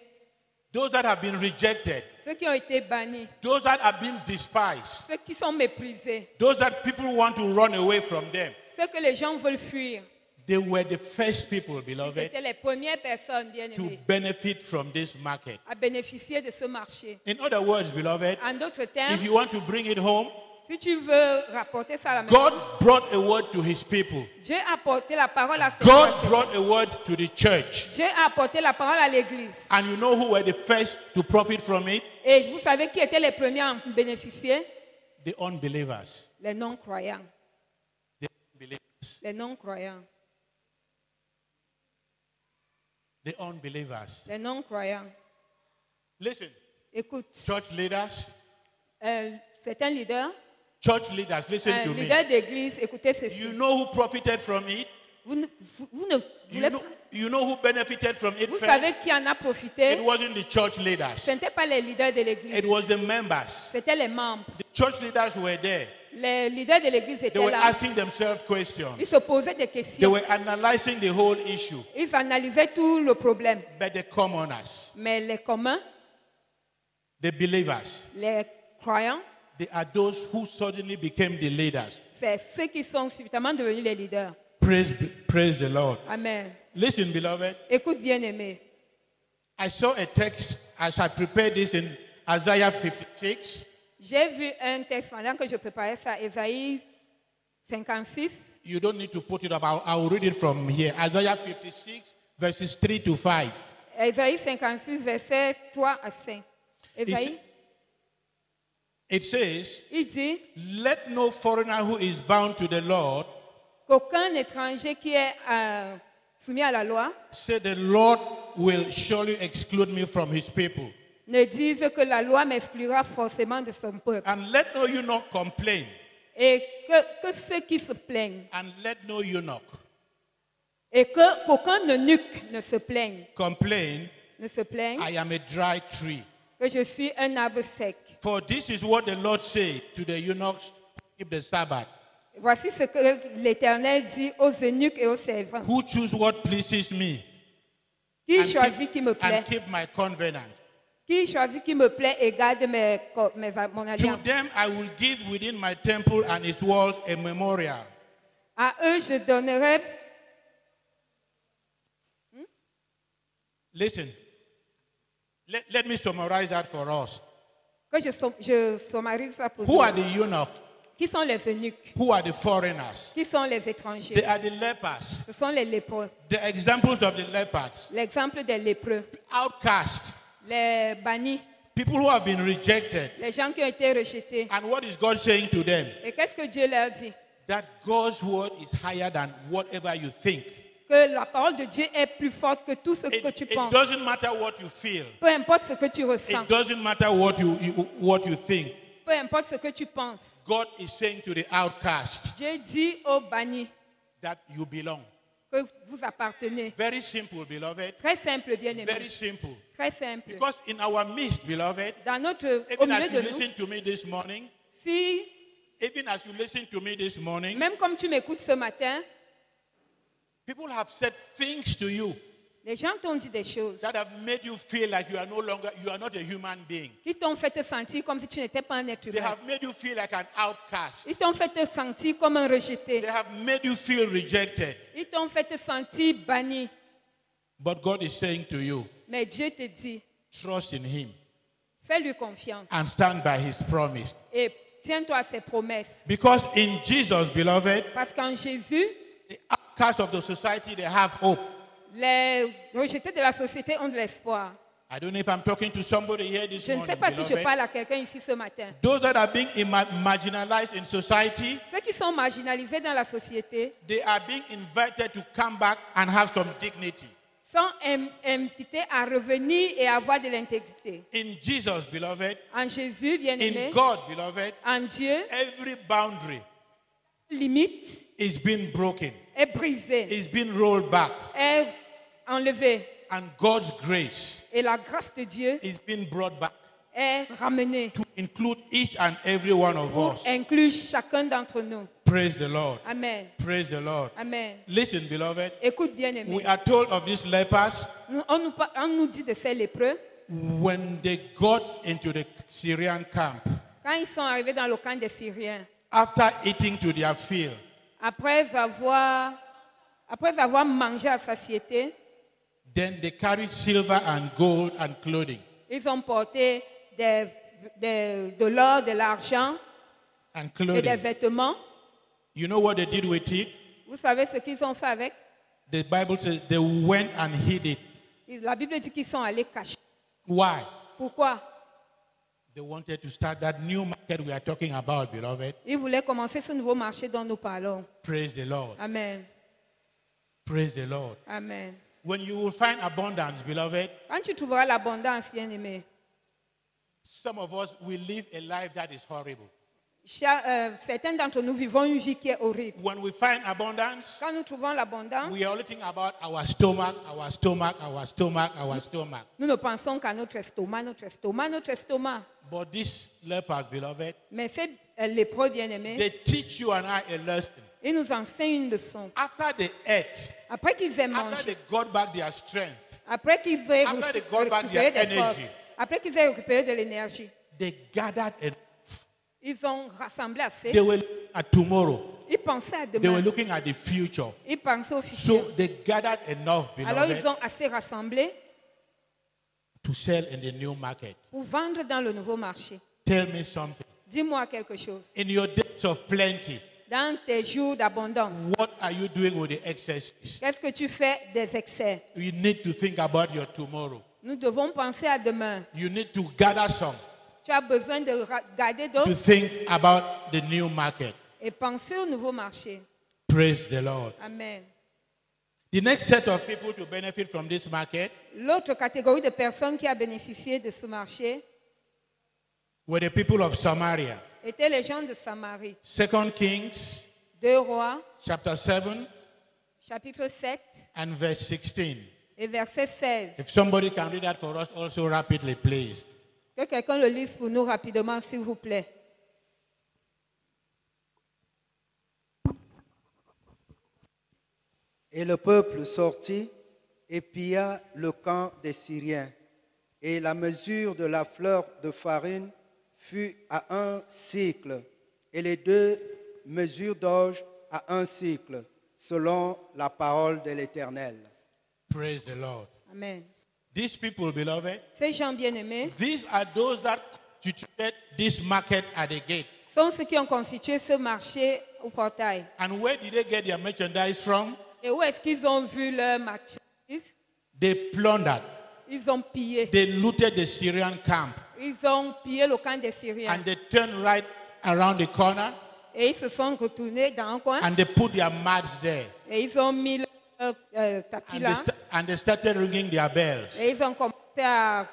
Speaker 3: Those that have been rejected.
Speaker 4: Ceux qui ont été bannis.
Speaker 3: Those that have been despised.
Speaker 4: Ceux qui sont méprisés.
Speaker 3: Those that people want to run away from them.
Speaker 4: Ceux que les gens veulent fuir.
Speaker 3: They were the first people, beloved,
Speaker 4: C'était les premières personnes,
Speaker 3: to
Speaker 4: bien-aimées,
Speaker 3: benefit from this market.
Speaker 4: à bénéficier de ce marché.
Speaker 3: In other words, beloved,
Speaker 4: En d'autres termes,
Speaker 3: if you want to bring it home,
Speaker 4: si tu veux rapporter ça à la maison,
Speaker 3: God brought a word to his people.
Speaker 4: Dieu a apporté la parole à ses
Speaker 3: God
Speaker 4: gens.
Speaker 3: brought a word to the church.
Speaker 4: Dieu a apporté la parole à l'église.
Speaker 3: And you know who were the first to profit from it?
Speaker 4: Et vous savez qui étaient les premiers à en bénéficier?
Speaker 3: The unbelievers.
Speaker 4: Les non-croyants.
Speaker 3: The unbelievers.
Speaker 4: Les non-croyants.
Speaker 3: The unbelievers.
Speaker 4: Les non-croyants.
Speaker 3: Listen,
Speaker 4: Écoute,
Speaker 3: church leaders,
Speaker 4: c'est un leader.
Speaker 3: church leaders, listen
Speaker 4: Un
Speaker 3: to me.
Speaker 4: leader d'église, écoutez ceci.
Speaker 3: You know who profited from it?
Speaker 4: Vous ne voulez pas.
Speaker 3: You know who benefited from it
Speaker 4: Vous
Speaker 3: first?
Speaker 4: savez qui en a profité?
Speaker 3: It wasn't the church leaders.
Speaker 4: Ce n'était pas les leaders de
Speaker 3: It
Speaker 4: l'église.
Speaker 3: was the members.
Speaker 4: C'était les membres.
Speaker 3: The church leaders were there.
Speaker 4: Les leaders de l'église
Speaker 3: They
Speaker 4: étaient
Speaker 3: were
Speaker 4: là.
Speaker 3: asking themselves questions.
Speaker 4: Ils se posaient des
Speaker 3: They
Speaker 4: questions.
Speaker 3: were analyzing the whole issue.
Speaker 4: Ils analysaient tout le problème.
Speaker 3: But the commoners,
Speaker 4: Mais les communs,
Speaker 3: the believers,
Speaker 4: les croyants,
Speaker 3: they are those who suddenly became the leaders.
Speaker 4: c'est ceux qui sont subitement devenus les leaders.
Speaker 3: Praise the Lord.
Speaker 4: Amen.
Speaker 3: Listen, beloved.
Speaker 4: Écoute bien aimé.
Speaker 3: I saw a text as I prepared this in Isaiah 56.
Speaker 4: J'ai vu un texte pendant que je préparais ça, Ésaïe 56.
Speaker 3: You don't need to put it up. I'll read it from here. Isaiah 56, verses 3 to 5.
Speaker 4: Ésaïe 56, versets 3 à 5. Ésaïe,
Speaker 3: It says,
Speaker 4: il dit
Speaker 3: let no foreigner who is bound to the Lord
Speaker 4: qu'aucun étranger qui est soumis à la loi
Speaker 3: say the Lord will surely exclude me from his people.
Speaker 4: ne dise que la loi m'exclura forcément de son peuple.
Speaker 3: And let no eunuch complain.
Speaker 4: Et que ceux qui se plaignent,
Speaker 3: And let no eunuch
Speaker 4: et qu'aucun eunuque ne se plaigne,
Speaker 3: complain,
Speaker 4: ne se plaigne
Speaker 3: I am a dry tree.
Speaker 4: que je suis un arbre sec.
Speaker 3: For this is what the Lord said to the eunuchs who keep the Sabbath,
Speaker 4: Voici ce que l'Éternel dit aux eunuques et aux servants.
Speaker 3: who choose what pleases me
Speaker 4: Qui
Speaker 3: and
Speaker 4: choisit qui me plaît?
Speaker 3: and keep my covenant.
Speaker 4: Qui choisit qui me plaît et garde mon
Speaker 3: To
Speaker 4: alliance?
Speaker 3: them I will give within my temple and its walls a memorial.
Speaker 4: À eux, je donnerai.
Speaker 3: Listen, let me summarize that for us.
Speaker 4: Que je sommarise ça pour
Speaker 3: Who
Speaker 4: vous.
Speaker 3: are the eunuchs?
Speaker 4: Qui sont les eunuques?
Speaker 3: Who are the foreigners?
Speaker 4: Qui sont les
Speaker 3: They
Speaker 4: étrangers?
Speaker 3: are the lepers.
Speaker 4: Ce sont les lépreux.
Speaker 3: The examples of the lepers.
Speaker 4: L'exemple des lépreux.
Speaker 3: Outcasts.
Speaker 4: Les bannis.
Speaker 3: People who have been rejected.
Speaker 4: Les gens qui ont été rejetés.
Speaker 3: And what is God saying to them?
Speaker 4: Et qu'est-ce que Dieu leur dit?
Speaker 3: That God's word is higher than whatever you think.
Speaker 4: Que la parole de Dieu est plus forte que tout ce que tu
Speaker 3: It
Speaker 4: penses.
Speaker 3: doesn't matter what you feel.
Speaker 4: Peu importe ce que tu ressens.
Speaker 3: It doesn't matter what you think.
Speaker 4: peu importe ce que tu penses.
Speaker 3: God is saying to the outcast
Speaker 4: Dieu dit aux bannis
Speaker 3: that you belong.
Speaker 4: que vous appartenez.
Speaker 3: Very simple, beloved.
Speaker 4: Très simple, bien-aimé.
Speaker 3: Very simple.
Speaker 4: Très simple.
Speaker 3: Because in our midst, beloved,
Speaker 4: Dans au
Speaker 3: even
Speaker 4: milieu
Speaker 3: as you
Speaker 4: de nous,
Speaker 3: listen to me this morning,
Speaker 4: si,
Speaker 3: even as you listen to me this morning,
Speaker 4: même comme tu m'écoutes ce matin,
Speaker 3: people have said things to you
Speaker 4: les gens t'ont dit des choses
Speaker 3: that have made you feel like you are not a human being.
Speaker 4: qui t'ont fait te sentir comme si tu n'étais pas un être
Speaker 3: They
Speaker 4: humain.
Speaker 3: have made you feel like an outcast.
Speaker 4: Ils t'ont fait te sentir comme un rejeté.
Speaker 3: They have made you feel rejected.
Speaker 4: Ils t'ont fait te sentir banni.
Speaker 3: But God is saying to you,
Speaker 4: Mais Dieu te dit,
Speaker 3: trust in Him
Speaker 4: fais-lui confiance
Speaker 3: and stand by His promise.
Speaker 4: et tiens-toi à ses promesses.
Speaker 3: Because in Jesus, beloved,
Speaker 4: Parce qu'en Jésus,
Speaker 3: the outcasts of the society, they have hope.
Speaker 4: les rejetés de la société ont de l'espoir.
Speaker 3: I don't know if I'm talking to somebody here this
Speaker 4: Je ne sais
Speaker 3: morning,
Speaker 4: pas si je
Speaker 3: beloved.
Speaker 4: parle à quelqu'un ici ce matin.
Speaker 3: Those that are being marginalized in society,
Speaker 4: Ceux qui sont marginalisés dans la société
Speaker 3: they are being invited to come back and have some dignity.
Speaker 4: sont invités à revenir et à avoir de l'intégrité.
Speaker 3: In Jesus, beloved,
Speaker 4: En Jésus, bien-aimé,
Speaker 3: in God, beloved,
Speaker 4: en Dieu,
Speaker 3: every boundary
Speaker 4: limite
Speaker 3: is being broken,
Speaker 4: est brisée,
Speaker 3: is being rolled back,
Speaker 4: est enlevée.
Speaker 3: and God's grace
Speaker 4: Et la grâce de Dieu
Speaker 3: is being brought back
Speaker 4: est ramenée
Speaker 3: to include each and every one of
Speaker 4: pour
Speaker 3: us.
Speaker 4: inclure chacun d'entre nous.
Speaker 3: Praise the Lord.
Speaker 4: Amen.
Speaker 3: Praise the Lord.
Speaker 4: Amen.
Speaker 3: Listen, beloved,
Speaker 4: Écoute, bien-aimé.
Speaker 3: we are told of these lepers
Speaker 4: On nous dit de ces lépreux,
Speaker 3: when they got into the Syrian camp,
Speaker 4: quand ils sont arrivés dans le camp des Syriens,
Speaker 3: after eating to their fill,
Speaker 4: après avoir mangé à satiété,
Speaker 3: then they carried silver and gold and clothing
Speaker 4: ils ont porté de l'or, de l'argent
Speaker 3: and
Speaker 4: et des
Speaker 3: clothing.
Speaker 4: vêtements.
Speaker 3: You know what they did with it?
Speaker 4: Vous savez ce qu'ils ont fait avec?
Speaker 3: The Bible says they went and hid it.
Speaker 4: La Bible dit qu'ils sont allés cacher.
Speaker 3: Why?
Speaker 4: Pourquoi?
Speaker 3: They wanted to start that new market we are talking about, beloved.
Speaker 4: Ils voulaient commencer ce nouveau marché dont nous parlons.
Speaker 3: Praise the Lord.
Speaker 4: Amen.
Speaker 3: Praise the Lord.
Speaker 4: Amen.
Speaker 3: When you will find abundance, beloved,
Speaker 4: Quand tu trouveras l'abondance, bien-aimé,
Speaker 3: some of us will live a life that is horrible.
Speaker 4: certains d'entre nous vivons une vie qui est horrible.
Speaker 3: When we find abundance,
Speaker 4: Quand nous trouvons l'abondance,
Speaker 3: we are only thinking about our stomach, our stomach, our stomach, our stomach.
Speaker 4: nous ne pensons qu'à notre estomac, notre estomac, notre estomac.
Speaker 3: But these lepers, beloved,
Speaker 4: Mais ces lépreux bien-aimés,
Speaker 3: they teach you and I a lesson.
Speaker 4: ils nous enseignent une leçon.
Speaker 3: After they ate,
Speaker 4: Après qu'ils aient
Speaker 3: after
Speaker 4: mangé,
Speaker 3: they got back their strength,
Speaker 4: après qu'ils aient
Speaker 3: after they got back
Speaker 4: récupéré
Speaker 3: their
Speaker 4: des
Speaker 3: energy,
Speaker 4: forces, après qu'ils aient récupéré de l'énergie,
Speaker 3: they gathered and
Speaker 4: ils ont rassemblé assez.
Speaker 3: they were looking at tomorrow.
Speaker 4: Ils pensaient à
Speaker 3: They were
Speaker 4: demain.
Speaker 3: looking at the future.
Speaker 4: Ils pensaient au futur.
Speaker 3: So they gathered enough,
Speaker 4: Alors
Speaker 3: beloved,
Speaker 4: ils ont assez rassemblé
Speaker 3: to sell in the new market.
Speaker 4: pour vendre dans le nouveau marché.
Speaker 3: Tell me something.
Speaker 4: Dis-moi quelque chose.
Speaker 3: In your days of plenty,
Speaker 4: Dans tes jours d'abondance,
Speaker 3: what are you doing with the excesses?
Speaker 4: qu'est-ce que tu fais des excès?
Speaker 3: You need to think about your tomorrow.
Speaker 4: Nous devons penser à demain.
Speaker 3: You need to gather some
Speaker 4: Tu as besoin de garder
Speaker 3: to
Speaker 4: d'autres
Speaker 3: think about the new market.
Speaker 4: et penser au nouveau marché.
Speaker 3: Praise the Lord.
Speaker 4: Amen.
Speaker 3: The next set of people to benefit from this market
Speaker 4: L'autre catégorie de personnes qui a bénéficié de ce marché
Speaker 3: were the people of Samaria.
Speaker 4: étaient les gens de Samarie.
Speaker 3: 2 Kings
Speaker 4: 2 Rois,
Speaker 3: chapter 7
Speaker 4: chapitre 7
Speaker 3: and verse 16.
Speaker 4: et verset 16.
Speaker 3: If somebody can read that for us also rapidly, please.
Speaker 4: Que quelqu'un le lise pour nous rapidement, s'il vous plaît.
Speaker 5: Et le peuple sortit et pilla le camp des Syriens. Et la mesure de la fleur de farine fut à 1 sicle, et les 2 mesures d'orge à 1 sicle, selon la parole de l'Éternel.
Speaker 3: Praise the Lord.
Speaker 4: Amen.
Speaker 3: These people, beloved,
Speaker 4: Ces gens bien-aimés
Speaker 3: these are those that constituted this market at the gate.
Speaker 4: sont ceux qui ont constitué ce marché au portail.
Speaker 3: And where did they get their merchandise from?
Speaker 4: Et où est-ce qu'ils ont vu leur marchandise?
Speaker 3: They plundered.
Speaker 4: Ils ont pillé.
Speaker 3: They looted the Syrian camp.
Speaker 4: Ils ont pillé le camp des Syriens.
Speaker 3: And they turned right around the corner
Speaker 4: Et ils se sont retournés dans un coin.
Speaker 3: and they put their mats there.
Speaker 4: Et ils ont mis le tapis là.
Speaker 3: And they started ringing their bells.
Speaker 4: Et ils ont commencé à...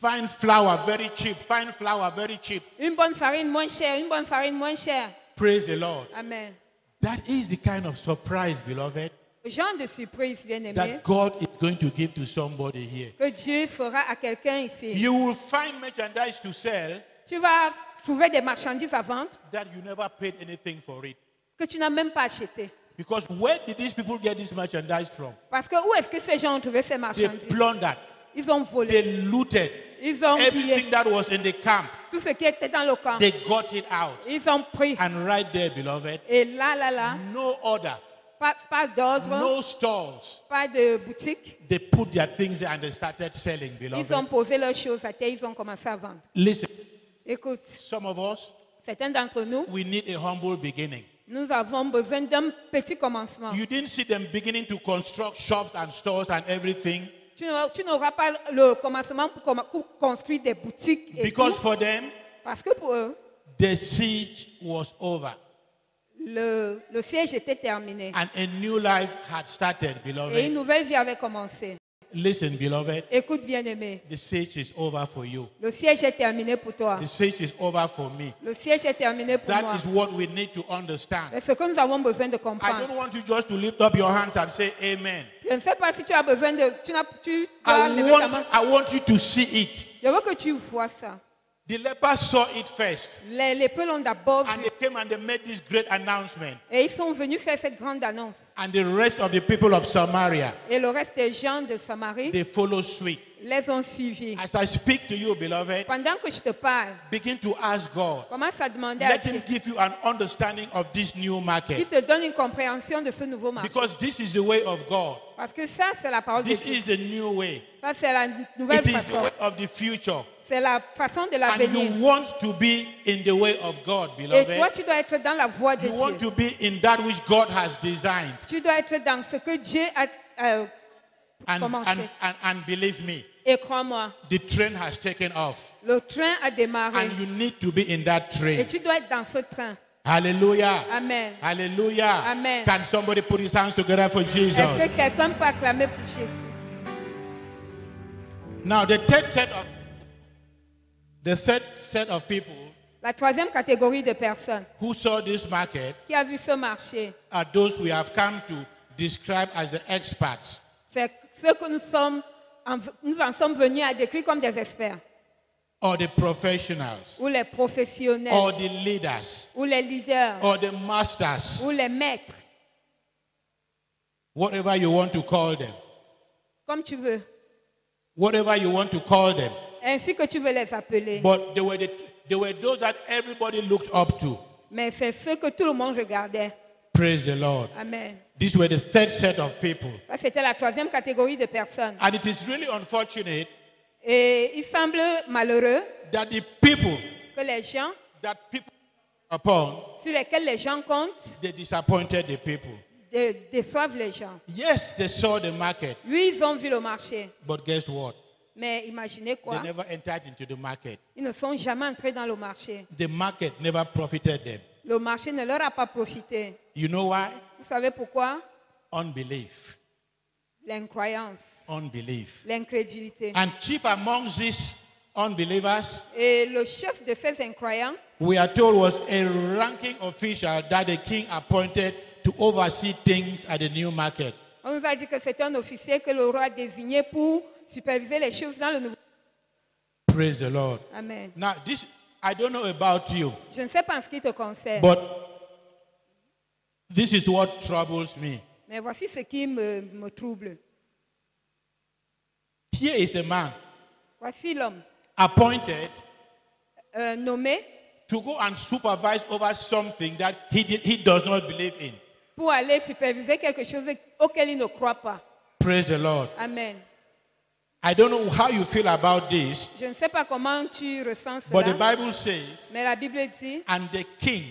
Speaker 3: Fine flour, very cheap. Fine flour, very cheap.
Speaker 4: Une bonne farine moins chère, une bonne farine moins chère.
Speaker 3: Praise the Lord.
Speaker 4: Amen.
Speaker 3: That is the kind of surprise, beloved,
Speaker 4: Le genre de surprise, bien-aimé,
Speaker 3: that God is going to give to somebody here.
Speaker 4: que Dieu fera à quelqu'un ici.
Speaker 3: You will find merchandise to sell
Speaker 4: Tu vas trouver des marchandises à vendre
Speaker 3: that you never paid anything for it.
Speaker 4: que tu n'as même pas achetées.
Speaker 3: Because where did these people get this merchandise from?
Speaker 4: Parce que où est-ce que ces gens ont trouvé ces
Speaker 3: They
Speaker 4: marchandises?
Speaker 3: plundered.
Speaker 4: Ils ont volé.
Speaker 3: They looted.
Speaker 4: Ils ont pillé.
Speaker 3: Everything that was in the camp,
Speaker 4: Tout ce qui était dans le camp.
Speaker 3: they got it out.
Speaker 4: Ils ont pris.
Speaker 3: And right there, beloved,
Speaker 4: Et là,
Speaker 3: no order,
Speaker 4: pas d'ordre,
Speaker 3: no stalls.
Speaker 4: pas de boutique.
Speaker 3: They put their things there and they started selling,
Speaker 4: Ils ont
Speaker 3: beloved.
Speaker 4: posé leurs choses à terre, ils ont commencé à vendre.
Speaker 3: Listen,
Speaker 4: Écoute,
Speaker 3: some of us,
Speaker 4: certains d'entre nous,
Speaker 3: we need a humble beginning.
Speaker 4: nous avons besoin d'un petit commencement.
Speaker 3: You didn't see them beginning to construct shops and stores and everything
Speaker 4: Tu n'auras pas le commencement pour construire des boutiques et
Speaker 3: because
Speaker 4: tout,
Speaker 3: for them,
Speaker 4: parce que pour eux,
Speaker 3: the siege was over
Speaker 4: le siège était terminé
Speaker 3: and a new life had started,
Speaker 4: et une
Speaker 3: beloved.
Speaker 4: nouvelle vie avait commencé.
Speaker 3: Listen, beloved,
Speaker 4: Écoute, bien-aimé,
Speaker 3: the siege is over for you.
Speaker 4: le siège est terminé pour toi.
Speaker 3: The siege is over for me.
Speaker 4: Le siège est terminé pour moi.
Speaker 3: That is what we need to understand.
Speaker 4: C'est ce que nous avons besoin de
Speaker 3: I
Speaker 4: comprendre.
Speaker 3: don't want you just to lift up your hands and say amen.
Speaker 4: Je ne sais pas si tu as besoin de... Tu dois lever ta main.
Speaker 3: I want you to see it.
Speaker 4: Je veux que tu vois ça.
Speaker 3: The lepers saw it first.
Speaker 4: Les lépreux l'ont d'abord
Speaker 3: And
Speaker 4: vu.
Speaker 3: they came and they made this great announcement.
Speaker 4: Et ils sont venus faire cette grande annonce.
Speaker 3: And the rest of the people of Samaria,
Speaker 4: Et le reste des gens de Samarie
Speaker 3: they follow suit.
Speaker 4: les ont suivis.
Speaker 3: As I speak to you, beloved,
Speaker 4: Pendant que je te parle,
Speaker 3: begin to ask God.
Speaker 4: commence à demander à
Speaker 3: Let
Speaker 4: Dieu
Speaker 3: him give you an understanding of this new
Speaker 4: qu'il
Speaker 3: market.
Speaker 4: te donne une compréhension de ce nouveau marché.
Speaker 3: Because this is the way of God.
Speaker 4: Parce que ça, c'est la parole de
Speaker 3: This
Speaker 4: Dieu.
Speaker 3: is the new way.
Speaker 4: Ça, c'est la nouvelle
Speaker 3: It is the
Speaker 4: façon.
Speaker 3: way of the future.
Speaker 4: C'est la façon de
Speaker 3: And
Speaker 4: l'avenir.
Speaker 3: you want to be in the way of God,
Speaker 4: Et toi,
Speaker 3: beloved.
Speaker 4: tu dois être dans la voie de
Speaker 3: You want
Speaker 4: Dieu.
Speaker 3: to be in that which God has designed.
Speaker 4: Tu dois être dans ce que Dieu a commencé.
Speaker 3: And believe me,
Speaker 4: Et crois-moi,
Speaker 3: the train has taken off.
Speaker 4: le train a démarré.
Speaker 3: And you need to be in that
Speaker 4: Et
Speaker 3: train.
Speaker 4: tu dois être dans ce train.
Speaker 3: Hallelujah.
Speaker 4: Amen.
Speaker 3: Hallelujah.
Speaker 4: Amen.
Speaker 3: Can somebody put his hands together for Jesus?
Speaker 4: Est-ce que quelqu'un peut acclamer pour Jésus?
Speaker 3: Now, the third set of people
Speaker 4: La troisième catégorie de personnes
Speaker 3: who saw this market
Speaker 4: qui a vu ce marché,
Speaker 3: are those we have come to describe as the experts.
Speaker 4: c'est ceux que nous en sommes venus à décrire comme des experts,
Speaker 3: Or the professionals,
Speaker 4: ou les professionnels,
Speaker 3: or the leaders,
Speaker 4: ou les leaders,
Speaker 3: or the masters,
Speaker 4: ou les maîtres,
Speaker 3: whatever you want to call them.
Speaker 4: comme tu veux,
Speaker 3: Whatever you want to call them.
Speaker 4: ainsi que tu veux les appeler.
Speaker 3: But they were those that everybody looked up to.
Speaker 4: Mais c'est ceux que tout le monde regardait.
Speaker 3: Praise the Lord.
Speaker 4: Amen.
Speaker 3: These were the third set of people.
Speaker 4: Ça, c'était la troisième catégorie de personnes.
Speaker 3: And it is really unfortunate
Speaker 4: Et il semble malheureux
Speaker 3: that the people
Speaker 4: que les gens
Speaker 3: that people upon,
Speaker 4: sur lesquels les gens comptent
Speaker 3: they disappointed the people.
Speaker 4: déçoivent les gens.
Speaker 3: Yes, they saw the market,
Speaker 4: Oui, ils ont vu le marché.
Speaker 3: but guess what?
Speaker 4: Mais imaginez
Speaker 3: They
Speaker 4: quoi?
Speaker 3: never entered into the market.
Speaker 4: Ils ne sont jamais entrés dans le marché.
Speaker 3: The market never profited them.
Speaker 4: Le marché ne leur a pas profité.
Speaker 3: You know why?
Speaker 4: Vous savez pourquoi?
Speaker 3: Unbelief.
Speaker 4: L'incroyance,
Speaker 3: Unbelief.
Speaker 4: l'incrédulité.
Speaker 3: And chief amongst these unbelievers,
Speaker 4: Et le chef de ces incroyants,
Speaker 3: we are told, was a ranking official that the king appointed to oversee things at the new market.
Speaker 4: on nous a dit que c'est un officier que le roi a désigné pour superviser les choses dans le nouveau.
Speaker 3: Praise the Lord.
Speaker 4: Amen.
Speaker 3: Now, this, I don't know about you,
Speaker 4: Je ne sais pas en ce qui te concerne,
Speaker 3: but this is what troubles me.
Speaker 4: mais voici ce qui me trouble.
Speaker 3: Here is a man
Speaker 4: Voici l'homme
Speaker 3: appointed
Speaker 4: nommé
Speaker 3: to go and supervise over something that he does not believe in.
Speaker 4: pour aller superviser quelque chose auquel il ne croit pas.
Speaker 3: Praise the Lord.
Speaker 4: Amen.
Speaker 3: I don't know how you feel about this,
Speaker 4: Je ne sais pas comment tu ressens
Speaker 3: but the
Speaker 4: cela,
Speaker 3: Bible says,
Speaker 4: mais la Bible dit,
Speaker 3: and the king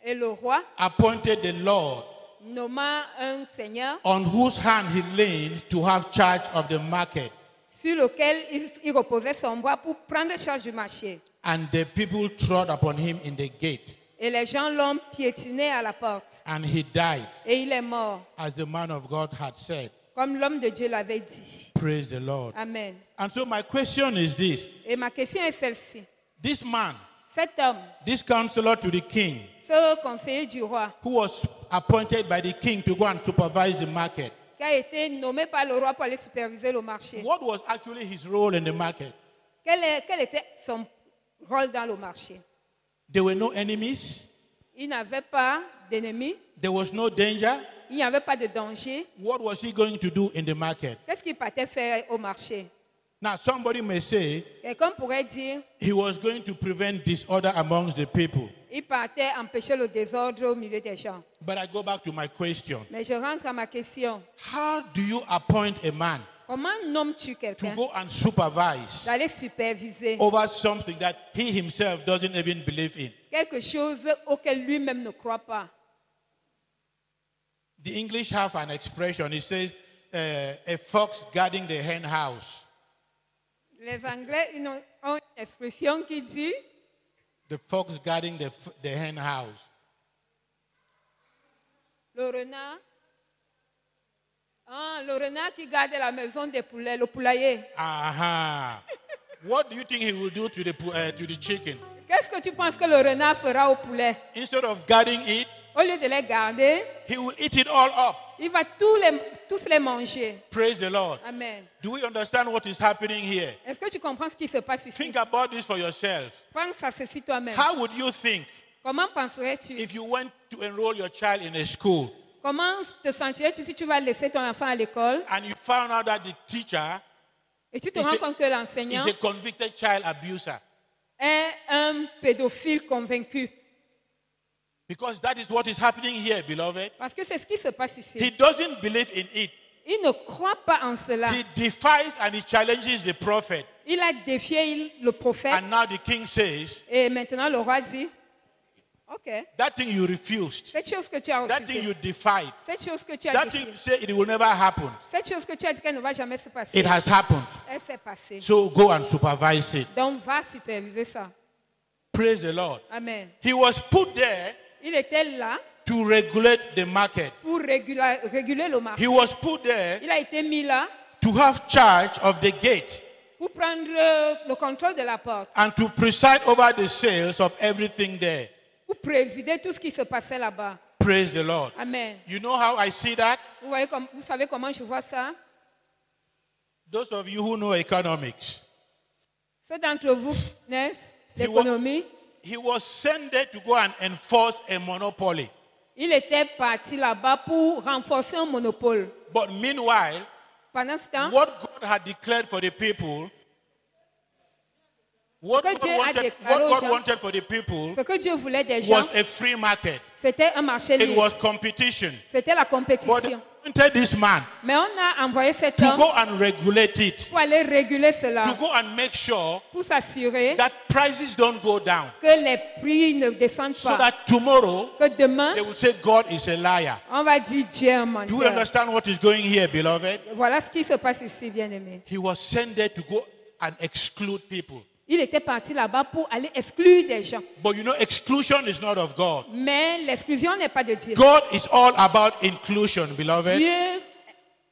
Speaker 4: et le roi
Speaker 3: appointed the Lord
Speaker 4: nomma un seigneur
Speaker 3: on whose hand he leaned to have charge of the market.
Speaker 4: sur lequel il reposait son bras pour prendre charge du marché.
Speaker 3: And the people trod upon him in the gate,
Speaker 4: Et les gens l'ont piétiné à la porte.
Speaker 3: and he died,
Speaker 4: Et il est mort,
Speaker 3: as the man of God had said.
Speaker 4: comme l'homme de Dieu l'avait dit.
Speaker 3: Praise the Lord.
Speaker 4: Amen.
Speaker 3: And so my question is this.
Speaker 4: Et ma question est celle-ci.
Speaker 3: This man,
Speaker 4: Cet homme,
Speaker 3: this counselor to the king,
Speaker 4: ce conseiller du roi,
Speaker 3: who was appointed by the king to go and supervise the market,
Speaker 4: qui a été nommé par le roi pour aller superviser le marché,
Speaker 3: what was actually his role in the market?
Speaker 4: quel était son rôle dans le marché?
Speaker 3: There were no enemies.
Speaker 4: Il n'avait pas d'ennemis,
Speaker 3: There was no danger.
Speaker 4: il n'y avait pas de danger.
Speaker 3: What was he going to do in the market?
Speaker 4: Qu'est-ce qu'il partait faire au marché?
Speaker 3: Now, somebody may say
Speaker 4: Quelqu'un pourrait dire,
Speaker 3: he was going to prevent disorder amongst the people.
Speaker 4: il partait empêcher le désordre au milieu des gens.
Speaker 3: But I go back to my question.
Speaker 4: Mais je rentre à ma question.
Speaker 3: How do you appoint a man
Speaker 4: Comment nommes-tu
Speaker 3: to
Speaker 4: quelqu'un
Speaker 3: go and supervise
Speaker 4: d'aller superviser
Speaker 3: over something that he himself doesn't even believe in?
Speaker 4: quelque chose auquel lui-même ne croit pas?
Speaker 3: The English have an expression. It says, a fox guarding the hen house.
Speaker 4: Les Anglais ont une expression qui dit
Speaker 3: The fox guarding the hen house.
Speaker 4: le renard. Le renard qui garde la maison des poulets, le poulailler.
Speaker 3: Aha. What do you think he will do to the chicken?
Speaker 4: Qu'est-ce que tu penses que le renard fera au poulet?
Speaker 3: Instead of guarding it,
Speaker 4: Au lieu de les garder,
Speaker 3: he will eat it all up.
Speaker 4: il va tous les manger.
Speaker 3: Praise the Lord.
Speaker 4: Amen.
Speaker 3: Do we understand what is happening here?
Speaker 4: Est-ce que tu comprends ce qui se passe ici?
Speaker 3: Think about this for yourself.
Speaker 4: Pense à ceci toi-même.
Speaker 3: How would you think
Speaker 4: Comment penserais-tu?
Speaker 3: if you went to enroll your child in a school
Speaker 4: Comment te sentirais-tu si tu vas laisser ton enfant à l'école
Speaker 3: and you found out that the teacher
Speaker 4: et tu te
Speaker 3: is
Speaker 4: rends
Speaker 3: a-
Speaker 4: compte que l'enseignant
Speaker 3: is a convicted child abuser?
Speaker 4: est un pédophile convaincu?
Speaker 3: Because that is what is happening here, beloved.
Speaker 4: Parce que c'est ce qui se passe
Speaker 3: He
Speaker 4: ici.
Speaker 3: doesn't believe in it.
Speaker 4: Il ne croit pas en cela.
Speaker 3: He defies and he challenges the prophet.
Speaker 4: Il a défié le prophète
Speaker 3: And now the king says,
Speaker 4: et maintenant le roi dit, ok,
Speaker 3: that thing you refused,
Speaker 4: cette chose que tu as
Speaker 3: that thing you
Speaker 4: refusée,
Speaker 3: defied,
Speaker 4: cette chose que tu as
Speaker 3: that thing
Speaker 4: défiée,
Speaker 3: you say it will never happen,
Speaker 4: cette chose que tu as dit qu'elle ne va jamais se passer,
Speaker 3: it has happened.
Speaker 4: elle s'est passée.
Speaker 3: So go and supervise it.
Speaker 4: Donc va superviser ça.
Speaker 3: Praise the Lord.
Speaker 4: Amen.
Speaker 3: He was put there
Speaker 4: Il était là
Speaker 3: to regulate the market.
Speaker 4: pour réguler le marché.
Speaker 3: He was put there
Speaker 4: Il a été mis là
Speaker 3: to have charge of the gate
Speaker 4: pour prendre le contrôle de la porte,
Speaker 3: and to preside over the sales of everything there.
Speaker 4: pour présider tout ce qui se passait là-bas.
Speaker 3: Praise the Lord.
Speaker 4: Amen.
Speaker 3: You know how I see that?
Speaker 4: Vous savez comment je vois ça?
Speaker 3: Those of you who know economics,
Speaker 4: Ceux d'entre vous qui connaissent
Speaker 3: He
Speaker 4: l'économie,
Speaker 3: he was sent there to go and enforce a monopoly.
Speaker 4: il était parti là-bas pour renforcer un monopole.
Speaker 3: But meanwhile,
Speaker 4: Pendant ce temps,
Speaker 3: what God had declared for the people, what
Speaker 4: Que
Speaker 3: God
Speaker 4: Dieu a
Speaker 3: wanted,
Speaker 4: déclaré aux
Speaker 3: what God
Speaker 4: gens,
Speaker 3: wanted for the people
Speaker 4: ce que Dieu voulait des gens,
Speaker 3: was a free market.
Speaker 4: c'était un marché
Speaker 3: It
Speaker 4: libre.
Speaker 3: was competition.
Speaker 4: C'était la
Speaker 3: But
Speaker 4: compétition.
Speaker 3: they wanted this man
Speaker 4: Mais on a envoyé cet
Speaker 3: to
Speaker 4: homme
Speaker 3: go and regulate it,
Speaker 4: pour aller réguler
Speaker 3: to
Speaker 4: cela,
Speaker 3: go and make sure
Speaker 4: pour s'assurer
Speaker 3: that prices don't go down,
Speaker 4: que les prix ne descendent
Speaker 3: so
Speaker 4: pas.
Speaker 3: that tomorrow
Speaker 4: Que demain,
Speaker 3: they will say God is a liar.
Speaker 4: on va dire Dieu est un
Speaker 3: Do you
Speaker 4: menteur.
Speaker 3: understand what is going here, beloved?
Speaker 4: Voilà ce qui se passe ici, bien-aimé.
Speaker 3: He was sent there to go and exclude people.
Speaker 4: Il était parti là-bas pour aller exclure des gens.
Speaker 3: But you know, exclusion is not of God.
Speaker 4: Mais l'exclusion n'est pas de Dieu.
Speaker 3: God is all about inclusion, beloved.
Speaker 4: Dieu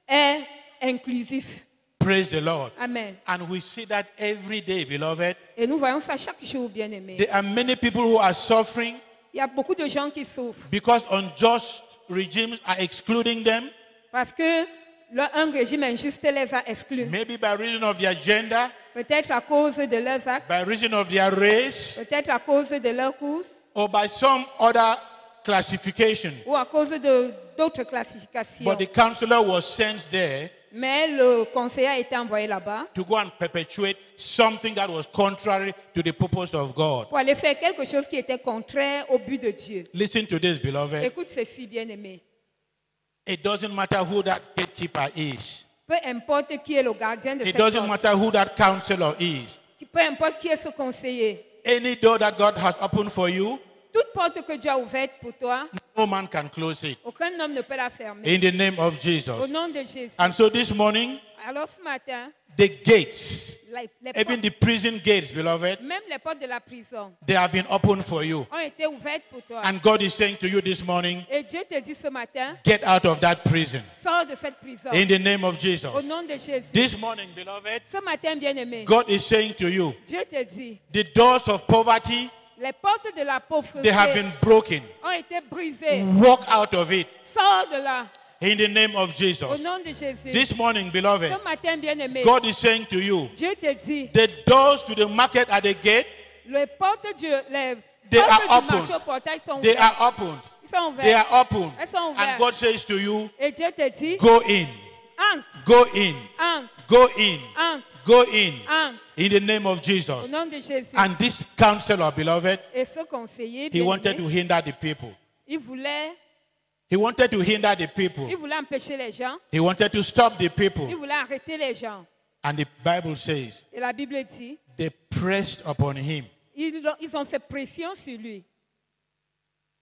Speaker 4: est inclusif.
Speaker 3: Praise the Lord.
Speaker 4: Amen.
Speaker 3: And we see that every day, beloved.
Speaker 4: Et nous voyons ça chaque jour, bien-aimé.
Speaker 3: There are many people who are suffering
Speaker 4: Il y a beaucoup de gens qui souffrent
Speaker 3: because unjust regimes are excluding them,
Speaker 4: parce que un régime injuste les a exclus.
Speaker 3: maybe by reason of their gender,
Speaker 4: Peut-être à cause de leurs actes,
Speaker 3: by reason of their race,
Speaker 4: peut-être à cause de leur course
Speaker 3: or by some other classification.
Speaker 4: ou à cause d'autres classifications.
Speaker 3: But the counselor was sent there
Speaker 4: Mais le conseiller a été envoyé là-bas
Speaker 3: to go and perpetuate something that was contrary to the purpose of God.
Speaker 4: pour aller faire quelque chose qui était contraire au but de Dieu.
Speaker 3: Listen to this, beloved.
Speaker 4: Écoute ceci, bien-aimé.
Speaker 3: It doesn't matter who that gatekeeper is.
Speaker 4: Peu importe qui est le gardien de
Speaker 3: It
Speaker 4: cette
Speaker 3: doesn't
Speaker 4: porte,
Speaker 3: matter who that counselor is.
Speaker 4: peu importe qui est ce conseiller,
Speaker 3: Any door that God has opened for you,
Speaker 4: toute porte que Dieu a ouverte pour toi,
Speaker 3: no man can close it.
Speaker 4: aucun homme ne peut la fermer.
Speaker 3: In the name of
Speaker 4: Au
Speaker 3: Jesus.
Speaker 4: nom de Jésus.
Speaker 3: And so this morning,
Speaker 4: Alors ce matin,
Speaker 3: the gates,
Speaker 4: les
Speaker 3: even
Speaker 4: portes,
Speaker 3: the prison gates, beloved,
Speaker 4: même les portes de la prison
Speaker 3: they have been opened for you.
Speaker 4: ont été ouvertes pour toi.
Speaker 3: And God is saying to you this morning,
Speaker 4: Et Dieu te dit ce matin,
Speaker 3: get out of that prison.
Speaker 4: sors de cette prison.
Speaker 3: In the name of Jesus.
Speaker 4: Au nom de Jésus.
Speaker 3: This morning, beloved,
Speaker 4: Ce matin, bien-aimé,
Speaker 3: God is saying to you,
Speaker 4: Dieu te dit,
Speaker 3: the doors of poverty,
Speaker 4: les portes de la
Speaker 3: they have
Speaker 4: pauvreté
Speaker 3: been broken.
Speaker 4: ont été brisées.
Speaker 3: Walk out of it.
Speaker 4: Sors de là.
Speaker 3: In the name of
Speaker 4: Au
Speaker 3: Jesus.
Speaker 4: nom de Jésus.
Speaker 3: This morning, beloved,
Speaker 4: Ce matin, bien-aimé,
Speaker 3: God is saying to you,
Speaker 4: Dieu te dit,
Speaker 3: the doors to the market at the gate,
Speaker 4: les portes du, les
Speaker 3: They
Speaker 4: portes
Speaker 3: are
Speaker 4: du
Speaker 3: opened.
Speaker 4: marché au portail sont
Speaker 3: they
Speaker 4: ouvertes.
Speaker 3: are opened.
Speaker 4: Ils sont
Speaker 3: They
Speaker 4: ouvertes.
Speaker 3: are opened.
Speaker 4: Elles sont
Speaker 3: And
Speaker 4: ouvertes.
Speaker 3: God says to you,
Speaker 4: Et Dieu te dit,
Speaker 3: go in,
Speaker 4: entre,
Speaker 3: go in,
Speaker 4: entre,
Speaker 3: go in,
Speaker 4: entre,
Speaker 3: go in.
Speaker 4: entre.
Speaker 3: In the name of
Speaker 4: Au
Speaker 3: Jesus.
Speaker 4: nom de Jésus.
Speaker 3: And this counselor, beloved,
Speaker 4: Et ce conseiller,
Speaker 3: he wanted to
Speaker 4: bien-aimé,
Speaker 3: hinder the people.
Speaker 4: il voulait
Speaker 3: the people.
Speaker 4: empêcher les gens.
Speaker 3: He wanted to stop the
Speaker 4: Il
Speaker 3: people.
Speaker 4: voulait arrêter les gens.
Speaker 3: And the Bible says
Speaker 4: Et la Bible dit,
Speaker 3: they pressed upon him
Speaker 4: ils ont fait pression sur lui.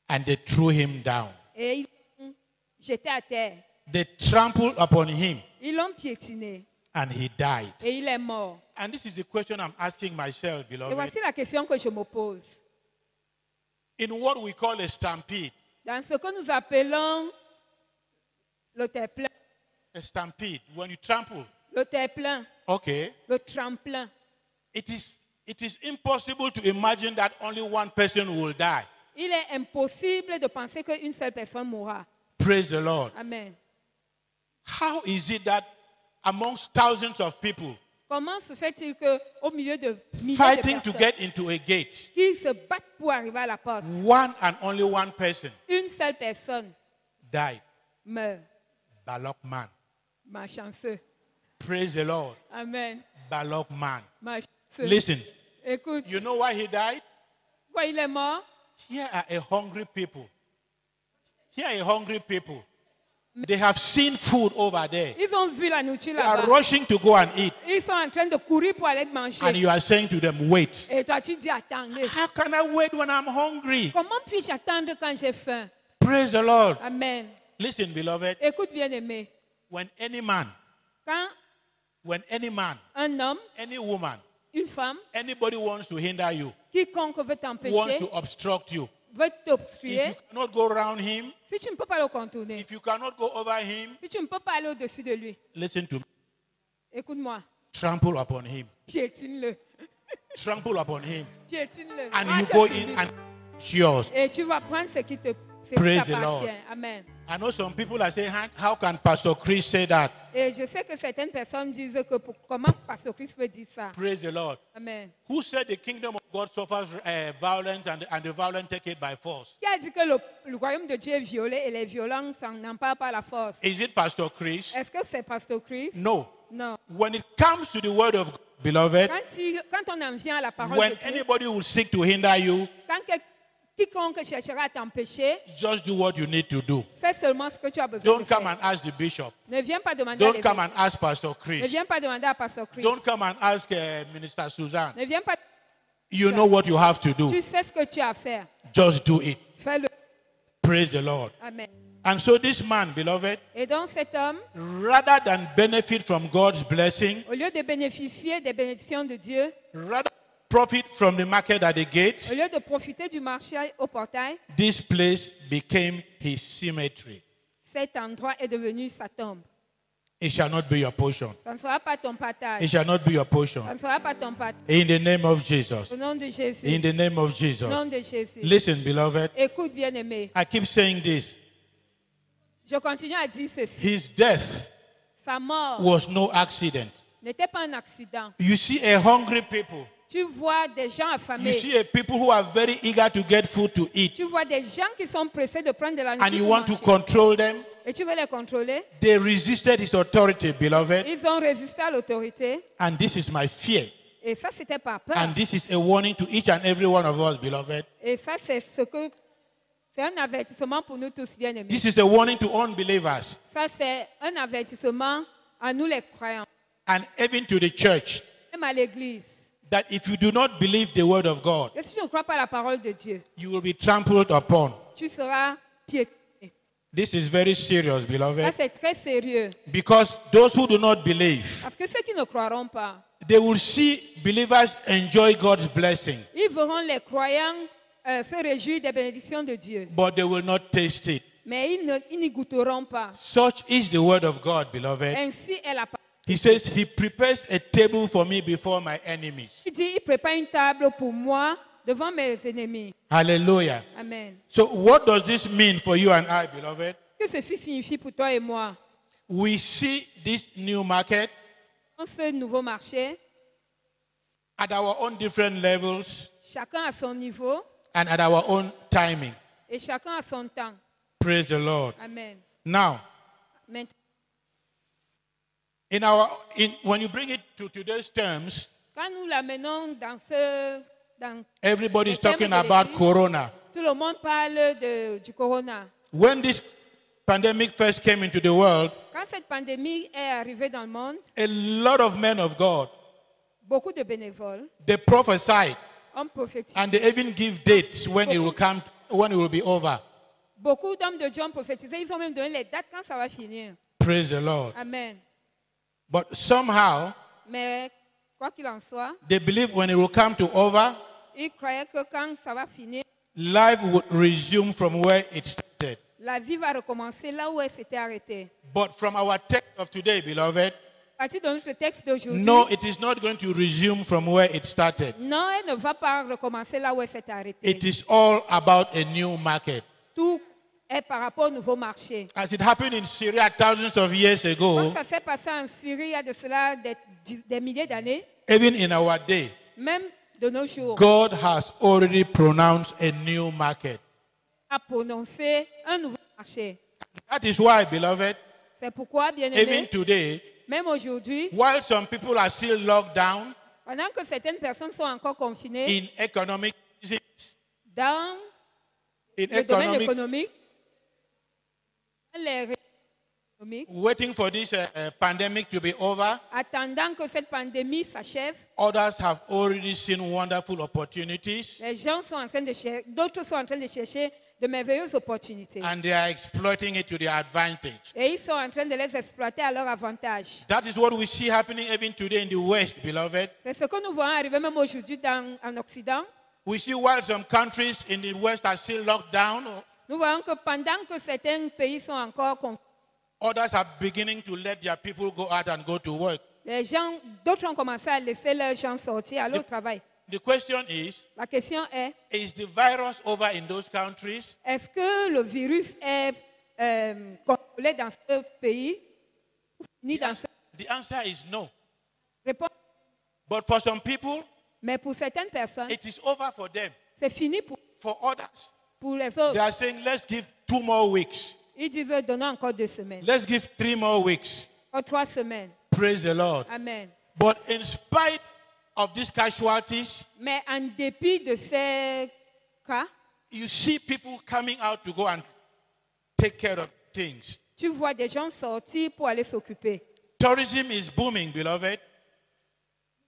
Speaker 3: and they threw him down.
Speaker 4: Et ils l'ont jeté à terre.
Speaker 3: They trampled upon him
Speaker 4: Ils l'ont piétiné.
Speaker 3: and he died.
Speaker 4: Et il est mort.
Speaker 3: And this is the question I'm asking myself,
Speaker 4: Et
Speaker 3: beloved.
Speaker 4: voici la question que je me pose.
Speaker 3: In what we call a stampede,
Speaker 4: Dans ce que nous appelons le terre-plein,
Speaker 3: when you trample,
Speaker 4: le terre-plein,
Speaker 3: okay,
Speaker 4: le tremplin,
Speaker 3: it is impossible to imagine that only one person will die.
Speaker 4: il est impossible de penser qu'une seule personne mourra.
Speaker 3: Praise the Lord.
Speaker 4: Amen.
Speaker 3: How is it that amongst thousands of people
Speaker 4: Comment se fait-il qu'au milieu de milliers
Speaker 3: fighting
Speaker 4: de
Speaker 3: to
Speaker 4: personnes
Speaker 3: get into a gate,
Speaker 4: qui se battent pour arriver à la porte,
Speaker 3: one and only one person
Speaker 4: une seule personne
Speaker 3: died?
Speaker 4: meurt?
Speaker 3: Balak man.
Speaker 4: Malchanceux.
Speaker 3: Praise the Lord.
Speaker 4: Amen.
Speaker 3: Balak man.
Speaker 4: Malchanceux.
Speaker 3: Listen,
Speaker 4: Écoute,
Speaker 3: you know why he died?
Speaker 4: pourquoi il est mort?
Speaker 3: Here are a hungry people. Here are a hungry people. They have seen food over there.
Speaker 4: Ils ont vu la nourriture
Speaker 3: They are
Speaker 4: là-bas.
Speaker 3: rushing to go and eat.
Speaker 4: Ils sont en train de courir pour aller manger.
Speaker 3: And you are saying to them, wait.
Speaker 4: Et toi, tu dis, attendez.
Speaker 3: How can I wait when I'm hungry?
Speaker 4: Comment puis-je attendre quand j'ai faim?
Speaker 3: Praise the Lord.
Speaker 4: Amen.
Speaker 3: Listen, beloved,
Speaker 4: Écoute, bien-aimé.
Speaker 3: when any man,
Speaker 4: Quand un homme,
Speaker 3: any woman,
Speaker 4: une femme,
Speaker 3: anybody wants to hinder you,
Speaker 4: quiconque veut
Speaker 3: wants
Speaker 4: t'empêcher,
Speaker 3: to obstruct you,
Speaker 4: veut
Speaker 3: if
Speaker 4: t'obstruer,
Speaker 3: you cannot go around him,
Speaker 4: si tu ne peux pas le contourner,
Speaker 3: if you cannot go over him,
Speaker 4: si tu ne peux pas aller au-dessus de lui,
Speaker 3: listen to me.
Speaker 4: écoute-moi,
Speaker 3: Trample upon him.
Speaker 4: piétine-le.
Speaker 3: Trample upon him.
Speaker 4: Piétine-le.
Speaker 3: And you
Speaker 4: Marche
Speaker 3: go
Speaker 4: sur
Speaker 3: in
Speaker 4: lui.
Speaker 3: and it's yours.
Speaker 4: Et tu vas prendre ce qui
Speaker 3: Praise the Lord.
Speaker 4: t'appartient. Amen.
Speaker 3: I know some people are saying, how can Pastor Chris say that?
Speaker 4: Et je sais que certaines personnes disent que comment Pasteur Christ peut dire ça.
Speaker 3: Praise the Lord.
Speaker 4: Amen.
Speaker 3: Who said the kingdom of God suffers violence and the violent take it by force?
Speaker 4: Qui a dit que le royaume de Dieu est violé et les violents s'en emparent par la force?
Speaker 3: Is it Pastor Chris?
Speaker 4: Est-ce que c'est Pasteur Christ?
Speaker 3: No.
Speaker 4: Non.
Speaker 3: When it comes to the word of God, beloved,
Speaker 4: Quand on en vient à la parole
Speaker 3: when
Speaker 4: de Dieu,
Speaker 3: anybody will seek to hinder you,
Speaker 4: quand quiconque cherchera à t'empêcher,
Speaker 3: just do what you need to do.
Speaker 4: fais seulement ce que tu as besoin
Speaker 3: Don't
Speaker 4: de faire.
Speaker 3: come and ask the bishop.
Speaker 4: Ne viens pas demander à
Speaker 3: Don't come
Speaker 4: l'évêque.
Speaker 3: and ask Pastor
Speaker 4: Ne
Speaker 3: Chris.
Speaker 4: viens pas demander à Pasteur Christ.
Speaker 3: Don't come and ask Minister Suzanne.
Speaker 4: Ne viens pas.
Speaker 3: You know what you have to do.
Speaker 4: Tu sais ce que tu as à faire.
Speaker 3: Just do it.
Speaker 4: Fais-le.
Speaker 3: Praise the Lord.
Speaker 4: Amen.
Speaker 3: And so this man, beloved,
Speaker 4: Et donc cet homme,
Speaker 3: rather than benefit from God's blessing,
Speaker 4: au lieu de bénéficier des bénédictions de Dieu,
Speaker 3: rather profit from the market at the gate,
Speaker 4: au lieu de profiter du marché au portail,
Speaker 3: this place became his cemetery.
Speaker 4: cet endroit est devenu sa tombe.
Speaker 3: It shall not be your portion.
Speaker 4: Ça ne sera pas ton
Speaker 3: It
Speaker 4: partage.
Speaker 3: shall not be your portion.
Speaker 4: Ça ne sera pas ton partage.
Speaker 3: In the name of Jesus.
Speaker 4: Au nom de Jésus.
Speaker 3: In the name of
Speaker 4: Au
Speaker 3: Jesus.
Speaker 4: nom de Jésus.
Speaker 3: Listen, beloved,
Speaker 4: Écoute, bien-aimé.
Speaker 3: I keep saying this.
Speaker 4: Je continue à dire ceci.
Speaker 3: His death
Speaker 4: Sa mort
Speaker 3: was no accident.
Speaker 4: n'était pas un accident.
Speaker 3: You see a hungry people.
Speaker 4: Tu vois des gens
Speaker 3: You
Speaker 4: affamés.
Speaker 3: see a people who are very eager to get food to eat.
Speaker 4: Tu vois des gens qui sont pressés de prendre de la
Speaker 3: And
Speaker 4: nourriture
Speaker 3: you
Speaker 4: pour
Speaker 3: want to
Speaker 4: manger.
Speaker 3: control them.
Speaker 4: Et tu veux les contrôler.
Speaker 3: They resisted his authority, beloved.
Speaker 4: Ils ont résisté à l'autorité.
Speaker 3: And this is my fear.
Speaker 4: Et ça, c'était par peur.
Speaker 3: And this is a warning to each and every one of us, beloved.
Speaker 4: Et ça, c'est un avertissement pour nous tous, bien-aimés.
Speaker 3: This is a warning to unbelievers
Speaker 4: Ça, c'est un avertissement à nous les croyants,
Speaker 3: and even to the church
Speaker 4: même à l'Église.
Speaker 3: that if you do not believe the word of God,
Speaker 4: Et si tu ne crois pas à la parole de Dieu,
Speaker 3: you will be trampled upon.
Speaker 4: tu seras piétiné.
Speaker 3: This is very serious,
Speaker 4: Ça,
Speaker 3: beloved,
Speaker 4: c'est très sérieux.
Speaker 3: because those who do not believe,
Speaker 4: Parce que ceux qui ne croiront pas,
Speaker 3: they will see believers enjoy God's blessing,
Speaker 4: ils verront les croyants se réjouir des bénédictions de Dieu.
Speaker 3: but they will not taste it.
Speaker 4: Mais ils n'y goûteront pas.
Speaker 3: Such is the word of God, beloved.
Speaker 4: Ainsi est la parole.
Speaker 3: He says, He prepares a table for me before my enemies.
Speaker 4: Il dit, il prépare une table pour moi devant mes ennemis.
Speaker 3: Hallelujah.
Speaker 4: Amen.
Speaker 3: So, what does this mean for you and I, beloved?
Speaker 4: Que ceci signifie pour toi et moi?
Speaker 3: We see this new market
Speaker 4: Dans ce nouveau marché,
Speaker 3: at our own different levels
Speaker 4: chacun à son niveau
Speaker 3: and at our own timing.
Speaker 4: et chacun à son temps.
Speaker 3: Praise the Lord.
Speaker 4: Amen.
Speaker 3: Now,
Speaker 4: Maintenant,
Speaker 3: when you bring it to today's terms,
Speaker 4: quand nous l'amenons dans
Speaker 3: everybody's
Speaker 4: les termes
Speaker 3: talking
Speaker 4: de
Speaker 3: about
Speaker 4: l'Église,
Speaker 3: Corona.
Speaker 4: tout le monde parle du corona.
Speaker 3: When this pandemic first came into the world,
Speaker 4: Quand cette pandémie est arrivée dans le monde,
Speaker 3: a lot of men of God,
Speaker 4: beaucoup de bénévoles
Speaker 3: they prophesied
Speaker 4: ont prophétisé.
Speaker 3: and they even give dates when it will come, when it will be over.
Speaker 4: Beaucoup d'hommes de Dieu ont prophétisé. Ils ont même donné les dates quand ça va finir.
Speaker 3: Praise the Lord.
Speaker 4: Amen.
Speaker 3: But somehow,
Speaker 4: Mais quoi qu'il en soit,
Speaker 3: they believe when it will come to over,
Speaker 4: ils croyaient que quand ça va finir,
Speaker 3: life would resume from where it started.
Speaker 4: la vie va recommencer là où elle s'était arrêtée.
Speaker 3: But from our text of today, beloved,
Speaker 4: À partir de notre texte d'aujourd'hui,
Speaker 3: no, it is not going to resume from where it started.
Speaker 4: non, elle ne va pas recommencer là où elle s'était arrêtée.
Speaker 3: It is all about a new market.
Speaker 4: Tout est par rapport au nouveau marché.
Speaker 3: As it happened in Syria thousands of years
Speaker 4: Comme
Speaker 3: ago,
Speaker 4: ça s'est passé en Syrie il y a de cela des milliers d'années,
Speaker 3: even in our day,
Speaker 4: même de nos jours,
Speaker 3: God has already pronounced a new market.
Speaker 4: a prononcé un nouveau marché.
Speaker 3: That is why, beloved,
Speaker 4: C'est pourquoi, bien
Speaker 3: even
Speaker 4: aimé,
Speaker 3: today,
Speaker 4: même aujourd'hui,
Speaker 3: while some people are still locked down
Speaker 4: pendant que certaines personnes sont encore confinées
Speaker 3: in economic reasons,
Speaker 4: dans
Speaker 3: in
Speaker 4: le domaine
Speaker 3: economic,
Speaker 4: économique, dans les régions économiques,
Speaker 3: waiting for this pandemic to be over,
Speaker 4: attendant que cette pandémie s'achève,
Speaker 3: others have already seen wonderful opportunities
Speaker 4: les gens sont en train de chercher, d'autres sont en train de chercher de merveilleuses opportunités.
Speaker 3: and they are exploiting it to their advantage.
Speaker 4: Et ils sont en train de les exploiter à leur avantage.
Speaker 3: That is what we see happening even today in the West, beloved.
Speaker 4: C'est ce que nous voyons arriver même aujourd'hui en Occident.
Speaker 3: We see while some countries in the West are still locked down,
Speaker 4: Nous voyons que pendant que certains pays sont encore confinés,
Speaker 3: others are beginning to let their people go out and go to work.
Speaker 4: les gens, d'autres ont commencé à laisser leurs gens sortir, aller au travail.
Speaker 3: The question is
Speaker 4: La question est,
Speaker 3: the virus over in those countries?
Speaker 4: est-ce que le virus est contrôlé dans ce pays ou fini dans ce
Speaker 3: The answer is no.
Speaker 4: Réponse.
Speaker 3: But for some people,
Speaker 4: Mais pour certaines personnes,
Speaker 3: it is over for them.
Speaker 4: c'est fini
Speaker 3: For others,
Speaker 4: pour les
Speaker 3: they
Speaker 4: autres.
Speaker 3: are saying, let's give 2 more weeks.
Speaker 4: Ils disent, donnons encore 2 semaines,
Speaker 3: Let's give 3 more weeks.
Speaker 4: encore 3 semaines.
Speaker 3: Praise the Lord.
Speaker 4: Amen.
Speaker 3: But in spite of these casualties,
Speaker 4: Mais en dépit de ces cas,
Speaker 3: you see people coming out to go and take care of things.
Speaker 4: tu vois des gens sortir pour aller s'occuper.
Speaker 3: Tourism is booming, beloved.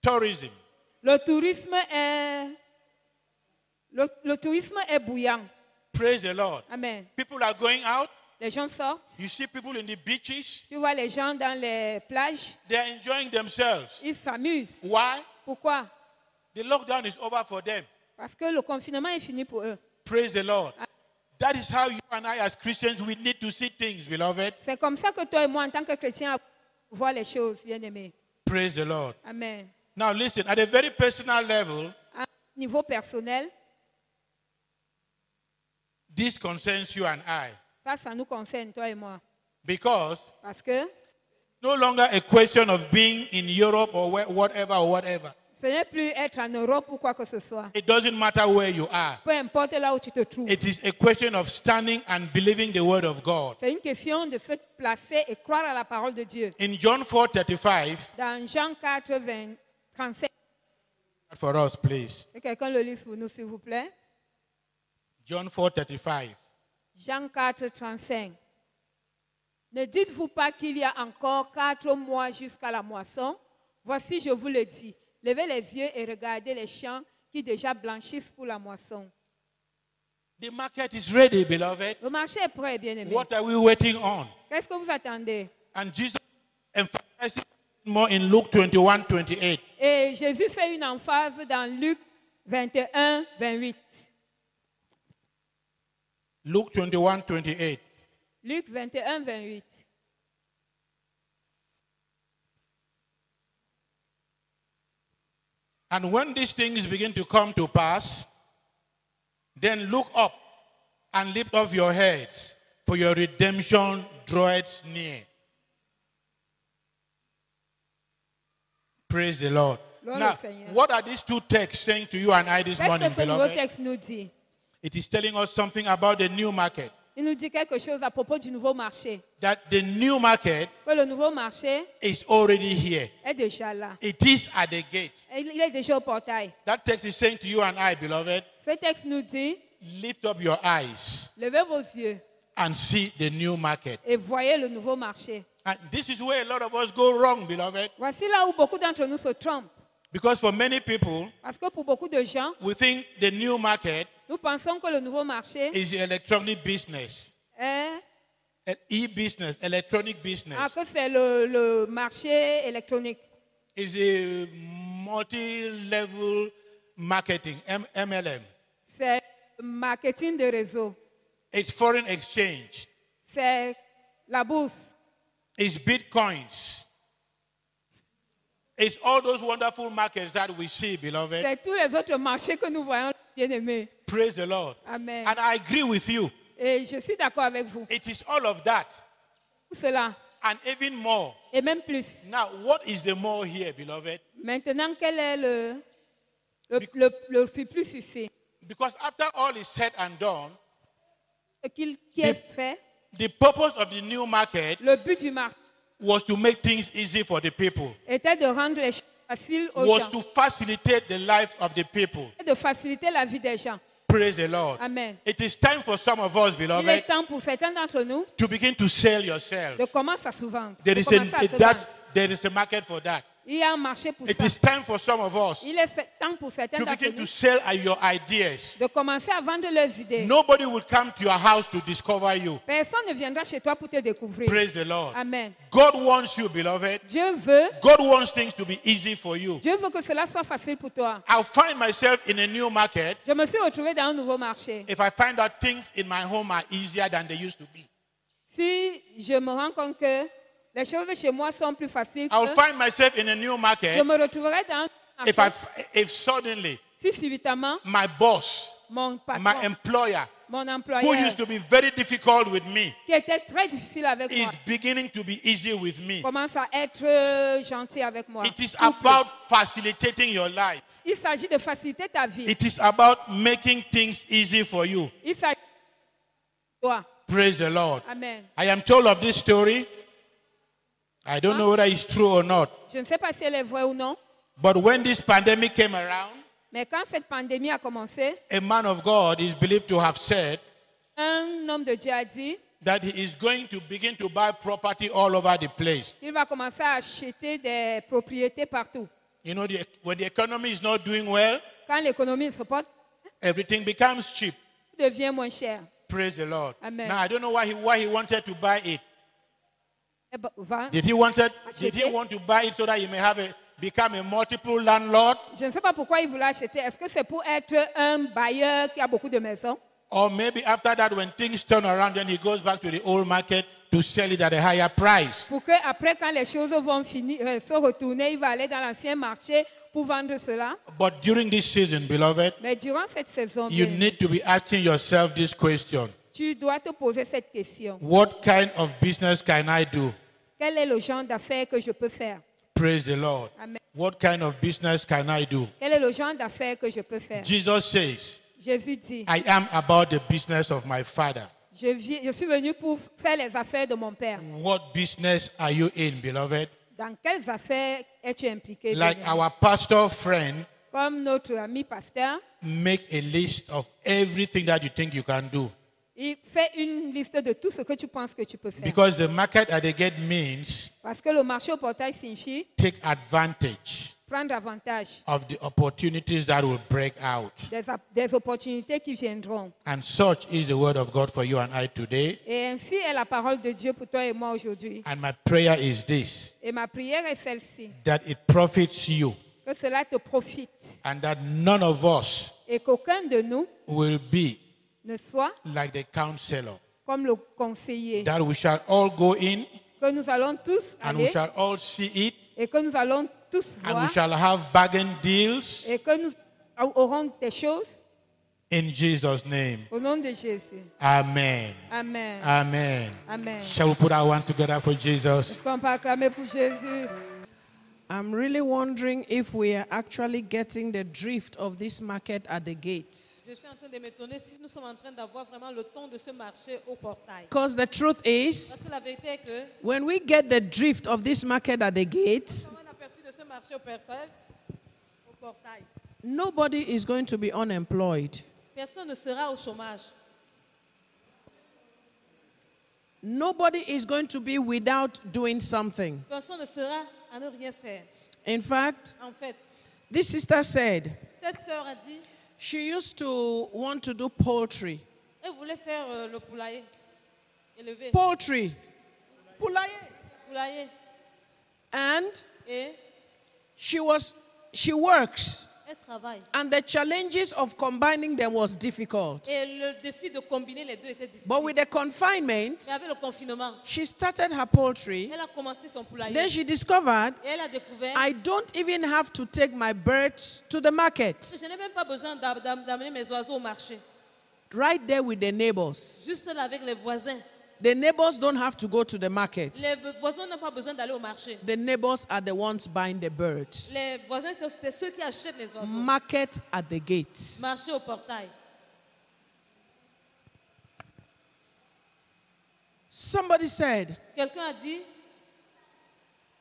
Speaker 3: Tourism.
Speaker 4: Le tourisme est bouillant.
Speaker 3: Praise the Lord.
Speaker 4: Amen.
Speaker 3: People are going out.
Speaker 4: Les gens sortent.
Speaker 3: You see people in the beaches.
Speaker 4: Tu vois les gens dans les plages.
Speaker 3: They are enjoying themselves.
Speaker 4: Ils s'amusent.
Speaker 3: Why?
Speaker 4: Pourquoi?
Speaker 3: The lockdown is over for them.
Speaker 4: Parce que le confinement est fini pour eux.
Speaker 3: Praise the Lord. That is how you and I as Christians, we need to see things, beloved.
Speaker 4: C'est comme ça que toi et moi, en tant que chrétiens, voient les choses, bien aimés.
Speaker 3: Praise the Lord.
Speaker 4: Amen.
Speaker 3: Now listen, at a very personal level,
Speaker 4: À un niveau personnel,
Speaker 3: this concerns you and I.
Speaker 4: ça nous concerne, toi et moi.
Speaker 3: Because
Speaker 4: Parce que
Speaker 3: no longer a question of being in Europe or whatever.
Speaker 4: ce n'est plus être en Europe ou quoi que ce soit.
Speaker 3: It doesn't matter where you are.
Speaker 4: Peu importe là où tu te trouves.
Speaker 3: It is a question of standing and believing the word of God.
Speaker 4: C'est une question de se placer et croire à la parole de Dieu.
Speaker 3: In John 4:35,
Speaker 4: Dans Jean 4, 35,
Speaker 3: for us, please.
Speaker 4: que quelqu'un le lise pour nous, s'il vous plaît.
Speaker 3: John 4:35.
Speaker 4: Jean 4, 35. Ne dites-vous pas qu'il y a encore 4 mois jusqu'à la moisson? Voici, je vous le dis. Levez les yeux et regardez les champs qui déjà blanchissent pour la moisson.
Speaker 3: The market is ready, beloved.
Speaker 4: Le marché est prêt, bien-aimé.
Speaker 3: What are we waiting on?
Speaker 4: Qu'est-ce que vous attendez?
Speaker 3: And Jesus emphasizes more in Luke 21:28.
Speaker 4: Et Jésus fait une emphase dans Luc 21, 28.
Speaker 3: Luke 21:28.
Speaker 4: Luc 21, 28.
Speaker 3: And when these things begin to come to pass, then look up and lift up your heads, for your redemption draweth near. Praise the Lord.
Speaker 4: Gloire
Speaker 3: Now,
Speaker 4: au Seigneur.
Speaker 3: what are these two texts saying to you and I this
Speaker 4: Qu'est-ce
Speaker 3: morning,
Speaker 4: que ce nouveau
Speaker 3: beloved?
Speaker 4: texte nous dit?
Speaker 3: It is telling us something about the new market.
Speaker 4: Il nous dit quelque chose à propos du nouveau marché.
Speaker 3: That the new market
Speaker 4: Que le nouveau marché
Speaker 3: is already here.
Speaker 4: est déjà là.
Speaker 3: It is at the gate.
Speaker 4: Il est déjà au portail.
Speaker 3: That text is saying to you and I, beloved,
Speaker 4: Ce texte nous dit,
Speaker 3: lift up your eyes
Speaker 4: levez vos yeux
Speaker 3: and see the new market.
Speaker 4: et voyez le nouveau marché.
Speaker 3: And this is where a lot of us go wrong, beloved.
Speaker 4: Voici là où beaucoup d'entre nous se trompent.
Speaker 3: Because for many people,
Speaker 4: Parce que pour beaucoup de gens,
Speaker 3: we think the new market
Speaker 4: nous pensons que le nouveau marché
Speaker 3: is the electronic business,
Speaker 4: est,
Speaker 3: e-business, electronic business.
Speaker 4: que c'est le marché électronique.
Speaker 3: Is a multi-level marketing, MLM.
Speaker 4: C'est le marketing de réseau.
Speaker 3: It's foreign exchange.
Speaker 4: C'est la bourse.
Speaker 3: It's bitcoins. It's all those wonderful markets that we see, beloved.
Speaker 4: C'est tous les autres marchés que nous voyons, bien-aimés.
Speaker 3: Praise the Lord.
Speaker 4: Amen.
Speaker 3: And I agree with you.
Speaker 4: Et je suis d'accord avec vous.
Speaker 3: It is all of that
Speaker 4: Tout cela,
Speaker 3: and even more.
Speaker 4: et même plus.
Speaker 3: Now, what is the more here, beloved?
Speaker 4: Maintenant, quel est le surplus ici?
Speaker 3: Because after all is said and done,
Speaker 4: Ce qui est fait,
Speaker 3: the purpose of the new market
Speaker 4: le but du marché
Speaker 3: was to make things easy for the people,
Speaker 4: était de rendre les choses faciles aux
Speaker 3: was
Speaker 4: gens,
Speaker 3: to facilitate the life of the people.
Speaker 4: et de faciliter la vie des gens.
Speaker 3: Praise the Lord.
Speaker 4: Amen.
Speaker 3: It is time for some of us,
Speaker 4: Il est
Speaker 3: beloved,
Speaker 4: temps pour certains d'entre nous
Speaker 3: to begin to sell yourself.
Speaker 4: de commencer à se vendre.
Speaker 3: There
Speaker 4: de
Speaker 3: is
Speaker 4: commencer à se vendre.
Speaker 3: there is a market for that.
Speaker 4: Il y a un marché pour
Speaker 3: It
Speaker 4: ça.
Speaker 3: is time for some of us
Speaker 4: Il est temps pour certains
Speaker 3: to
Speaker 4: d'entre
Speaker 3: begin to
Speaker 4: nous
Speaker 3: sell your ideas.
Speaker 4: de commencer à vendre leurs idées.
Speaker 3: Nobody will come to your house to discover you.
Speaker 4: Personne ne viendra chez toi pour te découvrir.
Speaker 3: Praise the Lord.
Speaker 4: Amen.
Speaker 3: God wants you, beloved.
Speaker 4: Dieu veut
Speaker 3: God wants things to be easy for you.
Speaker 4: Dieu veut que cela soit facile pour toi.
Speaker 3: I'll find myself in a new market
Speaker 4: Je me suis retrouvée dans un nouveau marché.
Speaker 3: if I find out things in my home are easier than they used to be.
Speaker 4: Si je me rends compte que les choses chez moi sont plus faciles,
Speaker 3: I'll find myself in a new
Speaker 4: je
Speaker 3: market
Speaker 4: me retrouverai dans un
Speaker 3: if
Speaker 4: marché.
Speaker 3: if suddenly
Speaker 4: Si subitement,
Speaker 3: my boss,
Speaker 4: mon
Speaker 3: my
Speaker 4: patron,
Speaker 3: employer,
Speaker 4: mon
Speaker 3: who
Speaker 4: employeur,
Speaker 3: used to be very difficult with me,
Speaker 4: qui était très difficile avec moi,
Speaker 3: is beginning to be easy with me.
Speaker 4: commence à être gentil avec moi.
Speaker 3: It is
Speaker 4: S'il vous plaît.
Speaker 3: about facilitating your life.
Speaker 4: Il s'agit de faciliter ta vie.
Speaker 3: It is about making things easy for you.
Speaker 4: Il s'agit de toi.
Speaker 3: Praise the Lord.
Speaker 4: Amen.
Speaker 3: I am told of this story. I don't know whether it's true or not.
Speaker 4: Je ne sais pas si elle est vraie ou non,
Speaker 3: But when this pandemic came around,
Speaker 4: mais quand cette pandémie a commencé,
Speaker 3: a man of God is believed to have said
Speaker 4: un homme de Dieu a dit
Speaker 3: that he is going to begin to buy property all over the place.
Speaker 4: qu'il va commencer à acheter des propriétés partout.
Speaker 3: You know, when the economy is not doing well,
Speaker 4: Quand l'économie ne se porte,
Speaker 3: everything becomes cheap.
Speaker 4: tout devient moins cher.
Speaker 3: Praise the Lord.
Speaker 4: Amen.
Speaker 3: Now, I don't know why he wanted to buy it.
Speaker 4: Eh ben, va.
Speaker 3: Did he
Speaker 4: Acheter.
Speaker 3: want to buy it so that he may become a multiple landlord?
Speaker 4: Je ne sais pas pourquoi il voulait acheter. Est-ce que c'est pour être un bailleur qui a beaucoup de maisons?
Speaker 3: Or maybe after that, when things turn around, then he goes back to the old market to sell it at a higher price.
Speaker 4: Pour que après, quand les choses vont finir, se retourner, il va aller dans l'ancien marché pour vendre cela.
Speaker 3: But during this season, beloved,
Speaker 4: Mais durant cette saison,
Speaker 3: you
Speaker 4: bien,
Speaker 3: need to be asking yourself this question.
Speaker 4: tu dois te poser cette question.
Speaker 3: What kind of business can I do?
Speaker 4: Quel est le genre d'affaires que je peux faire?
Speaker 3: Praise the Lord.
Speaker 4: Amen.
Speaker 3: What kind of business can I do?
Speaker 4: Quel est le genre d'affaires que je peux faire?
Speaker 3: Jesus says,
Speaker 4: Jésus dit,
Speaker 3: I am about the business of my Father.
Speaker 4: je suis venu pour faire les affaires de mon Père.
Speaker 3: What business are you in, beloved?
Speaker 4: Dans quelles affaires es-tu impliqué?
Speaker 3: Like
Speaker 4: bien-aimé?
Speaker 3: our pastor friend,
Speaker 4: Comme notre ami pasteur,
Speaker 3: make a list of everything that you think you can do.
Speaker 4: il fait une liste de tout ce que tu penses que tu peux faire.
Speaker 3: Because the market at the gate means
Speaker 4: Parce que le marché au portail signifie
Speaker 3: take advantage.
Speaker 4: prendre avantage
Speaker 3: of the opportunities that will break out.
Speaker 4: des opportunités qui viendront.
Speaker 3: And such is the word of God for you and I today.
Speaker 4: Et ainsi est la parole de Dieu pour toi et moi aujourd'hui.
Speaker 3: And my prayer is this,
Speaker 4: Et ma prière est celle-ci,
Speaker 3: that it profits you
Speaker 4: que cela te profite
Speaker 3: and that none of us
Speaker 4: et qu'aucun de nous
Speaker 3: will be
Speaker 4: ne soit
Speaker 3: like the counselor,
Speaker 4: comme le conseiller,
Speaker 3: that we shall all go in
Speaker 4: que nous allons tous
Speaker 3: and we
Speaker 4: aller
Speaker 3: shall all see it
Speaker 4: et que nous allons tous
Speaker 3: and we
Speaker 4: voir
Speaker 3: shall have bargain deals
Speaker 4: et que nous aurons des choses
Speaker 3: in Jesus' name.
Speaker 4: au nom de Jésus.
Speaker 3: Amen.
Speaker 4: Amen.
Speaker 3: Amen.
Speaker 4: Amen.
Speaker 3: Shall we put our hands together for Jesus?
Speaker 4: Est-ce qu'on peut acclamer pour Jésus?
Speaker 2: I'm really wondering if we are actually getting the drift of this market at the gates.
Speaker 1: Je suis en train de m'étonner si nous sommes en train d'avoir vraiment le ton de ce marché au portail.
Speaker 2: Because the truth is,
Speaker 1: Parce que la vérité est que
Speaker 2: when we get the drift of this market at the gates,
Speaker 1: quand on a aperçu de ce marché au portail,
Speaker 2: nobody is going to be unemployed.
Speaker 1: personne ne sera au chômage.
Speaker 2: Nobody is going to be without doing something.
Speaker 1: Personne ne sera à ne rien faire.
Speaker 2: In fact,
Speaker 1: En fait,
Speaker 2: this sister said
Speaker 1: cette sœur a dit,
Speaker 2: she used to want to do poultry.
Speaker 1: elle voulait faire le poulailler, élever,
Speaker 2: Poultry. Poulailler.
Speaker 1: poulailler.
Speaker 2: And
Speaker 1: Et
Speaker 2: she works.
Speaker 1: elle travaille.
Speaker 2: And the challenges of combining them was difficult.
Speaker 1: Et le défi de combiner les deux était difficile.
Speaker 2: But with the confinement,
Speaker 1: Et avec le confinement,
Speaker 2: she started her poultry.
Speaker 1: elle a commencé son poulailler.
Speaker 2: Then she discovered
Speaker 1: Et elle a découvert
Speaker 2: I don't even have to take my birds to the
Speaker 1: que
Speaker 2: market.
Speaker 1: je n'ai même pas besoin d'amener mes oiseaux au marché.
Speaker 2: Right there with the neighbors.
Speaker 1: Juste là avec les voisins.
Speaker 2: The neighbors don't have to go to the market.
Speaker 1: Les voisins n'ont pas besoin d'aller au marché.
Speaker 2: The neighbors are the ones buying the birds.
Speaker 1: Les voisins, c'est ceux qui achètent les oiseaux.
Speaker 2: Market at the gates.
Speaker 1: Marché au portail.
Speaker 2: Somebody said
Speaker 1: Quelqu'un a dit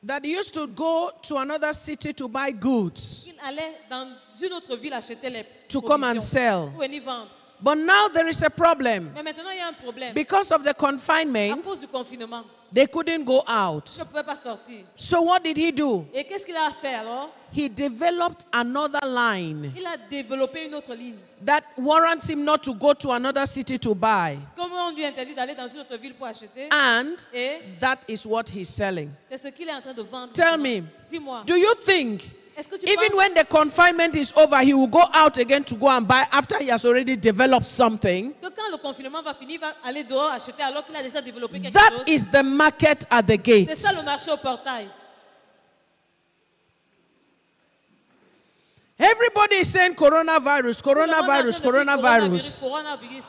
Speaker 2: that he used to go to another city to buy goods
Speaker 1: qu'il allait dans une autre ville acheter les
Speaker 2: to come and
Speaker 1: provisions
Speaker 2: sell.
Speaker 1: pour venir vendre.
Speaker 2: But now there is a problem.
Speaker 1: Mais maintenant, il y a un problème.
Speaker 2: Because of the
Speaker 1: À
Speaker 2: confinement,
Speaker 1: cause du confinement,
Speaker 2: they couldn't go out.
Speaker 1: il ne pouvait pas sortir.
Speaker 2: So what did he do?
Speaker 1: Et qu'est-ce qu'il a fait alors?
Speaker 2: He developed another line
Speaker 1: Il a développé une autre ligne.
Speaker 2: that warrants him not to go to another city to buy.
Speaker 1: Comment on lui interdit d'aller dans une autre ville pour acheter?
Speaker 2: And
Speaker 1: Et
Speaker 2: that is what he's selling.
Speaker 1: c'est ce qu'il est en train de vendre.
Speaker 2: Tell me,
Speaker 1: Dis-moi,
Speaker 2: do you think
Speaker 1: est-ce que tu
Speaker 2: even
Speaker 1: penses
Speaker 2: when the confinement is over, he will go out again to go and buy after he has already developed something?
Speaker 1: que quand le confinement va finir, il va aller dehors acheter alors qu'il a déjà développé quelque
Speaker 2: That
Speaker 1: chose?
Speaker 2: is the market at the
Speaker 1: C'est ça le
Speaker 2: gates.
Speaker 1: marché au portail.
Speaker 2: Everybody is saying coronavirus,
Speaker 1: Tout le monde est en train de
Speaker 2: coronavirus,
Speaker 1: dire
Speaker 2: coronavirus.
Speaker 1: coronavirus.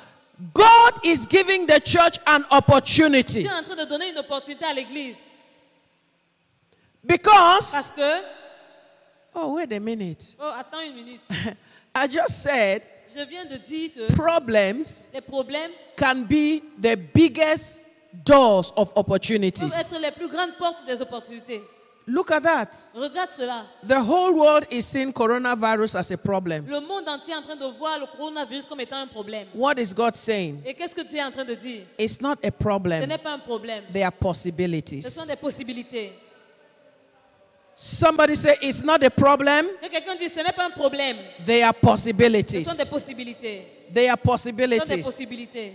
Speaker 2: God is giving the church an
Speaker 1: Tu
Speaker 2: opportunity
Speaker 1: es en train de donner une opportunité à l'église.
Speaker 2: because,
Speaker 1: Parce que,
Speaker 2: oh, wait a minute.
Speaker 1: oh, attends une minute.
Speaker 2: I just said
Speaker 1: Je viens de dire que
Speaker 2: problems
Speaker 1: les problèmes
Speaker 2: can be the biggest doors of
Speaker 1: peuvent
Speaker 2: opportunities.
Speaker 1: être les plus grandes portes des opportunités.
Speaker 2: Look at that.
Speaker 1: Regarde cela.
Speaker 2: The whole world is seeing coronavirus as a problem.
Speaker 1: Le monde entier est en train de voir le coronavirus comme étant un problème.
Speaker 2: What is God saying?
Speaker 1: Et qu'est-ce que tu es en train de dire?
Speaker 2: It's not a
Speaker 1: Ce
Speaker 2: problem.
Speaker 1: n'est pas un problème.
Speaker 2: They are
Speaker 1: Ce sont
Speaker 2: possibilities.
Speaker 1: des possibilités.
Speaker 2: Somebody say it's not a problem.
Speaker 1: Que quelqu'un dise ce n'est pas un problème.
Speaker 2: They are
Speaker 1: Ce sont des
Speaker 2: possibilities.
Speaker 1: possibilités.
Speaker 2: They are
Speaker 1: Ce sont des
Speaker 2: possibilities.
Speaker 1: possibilités.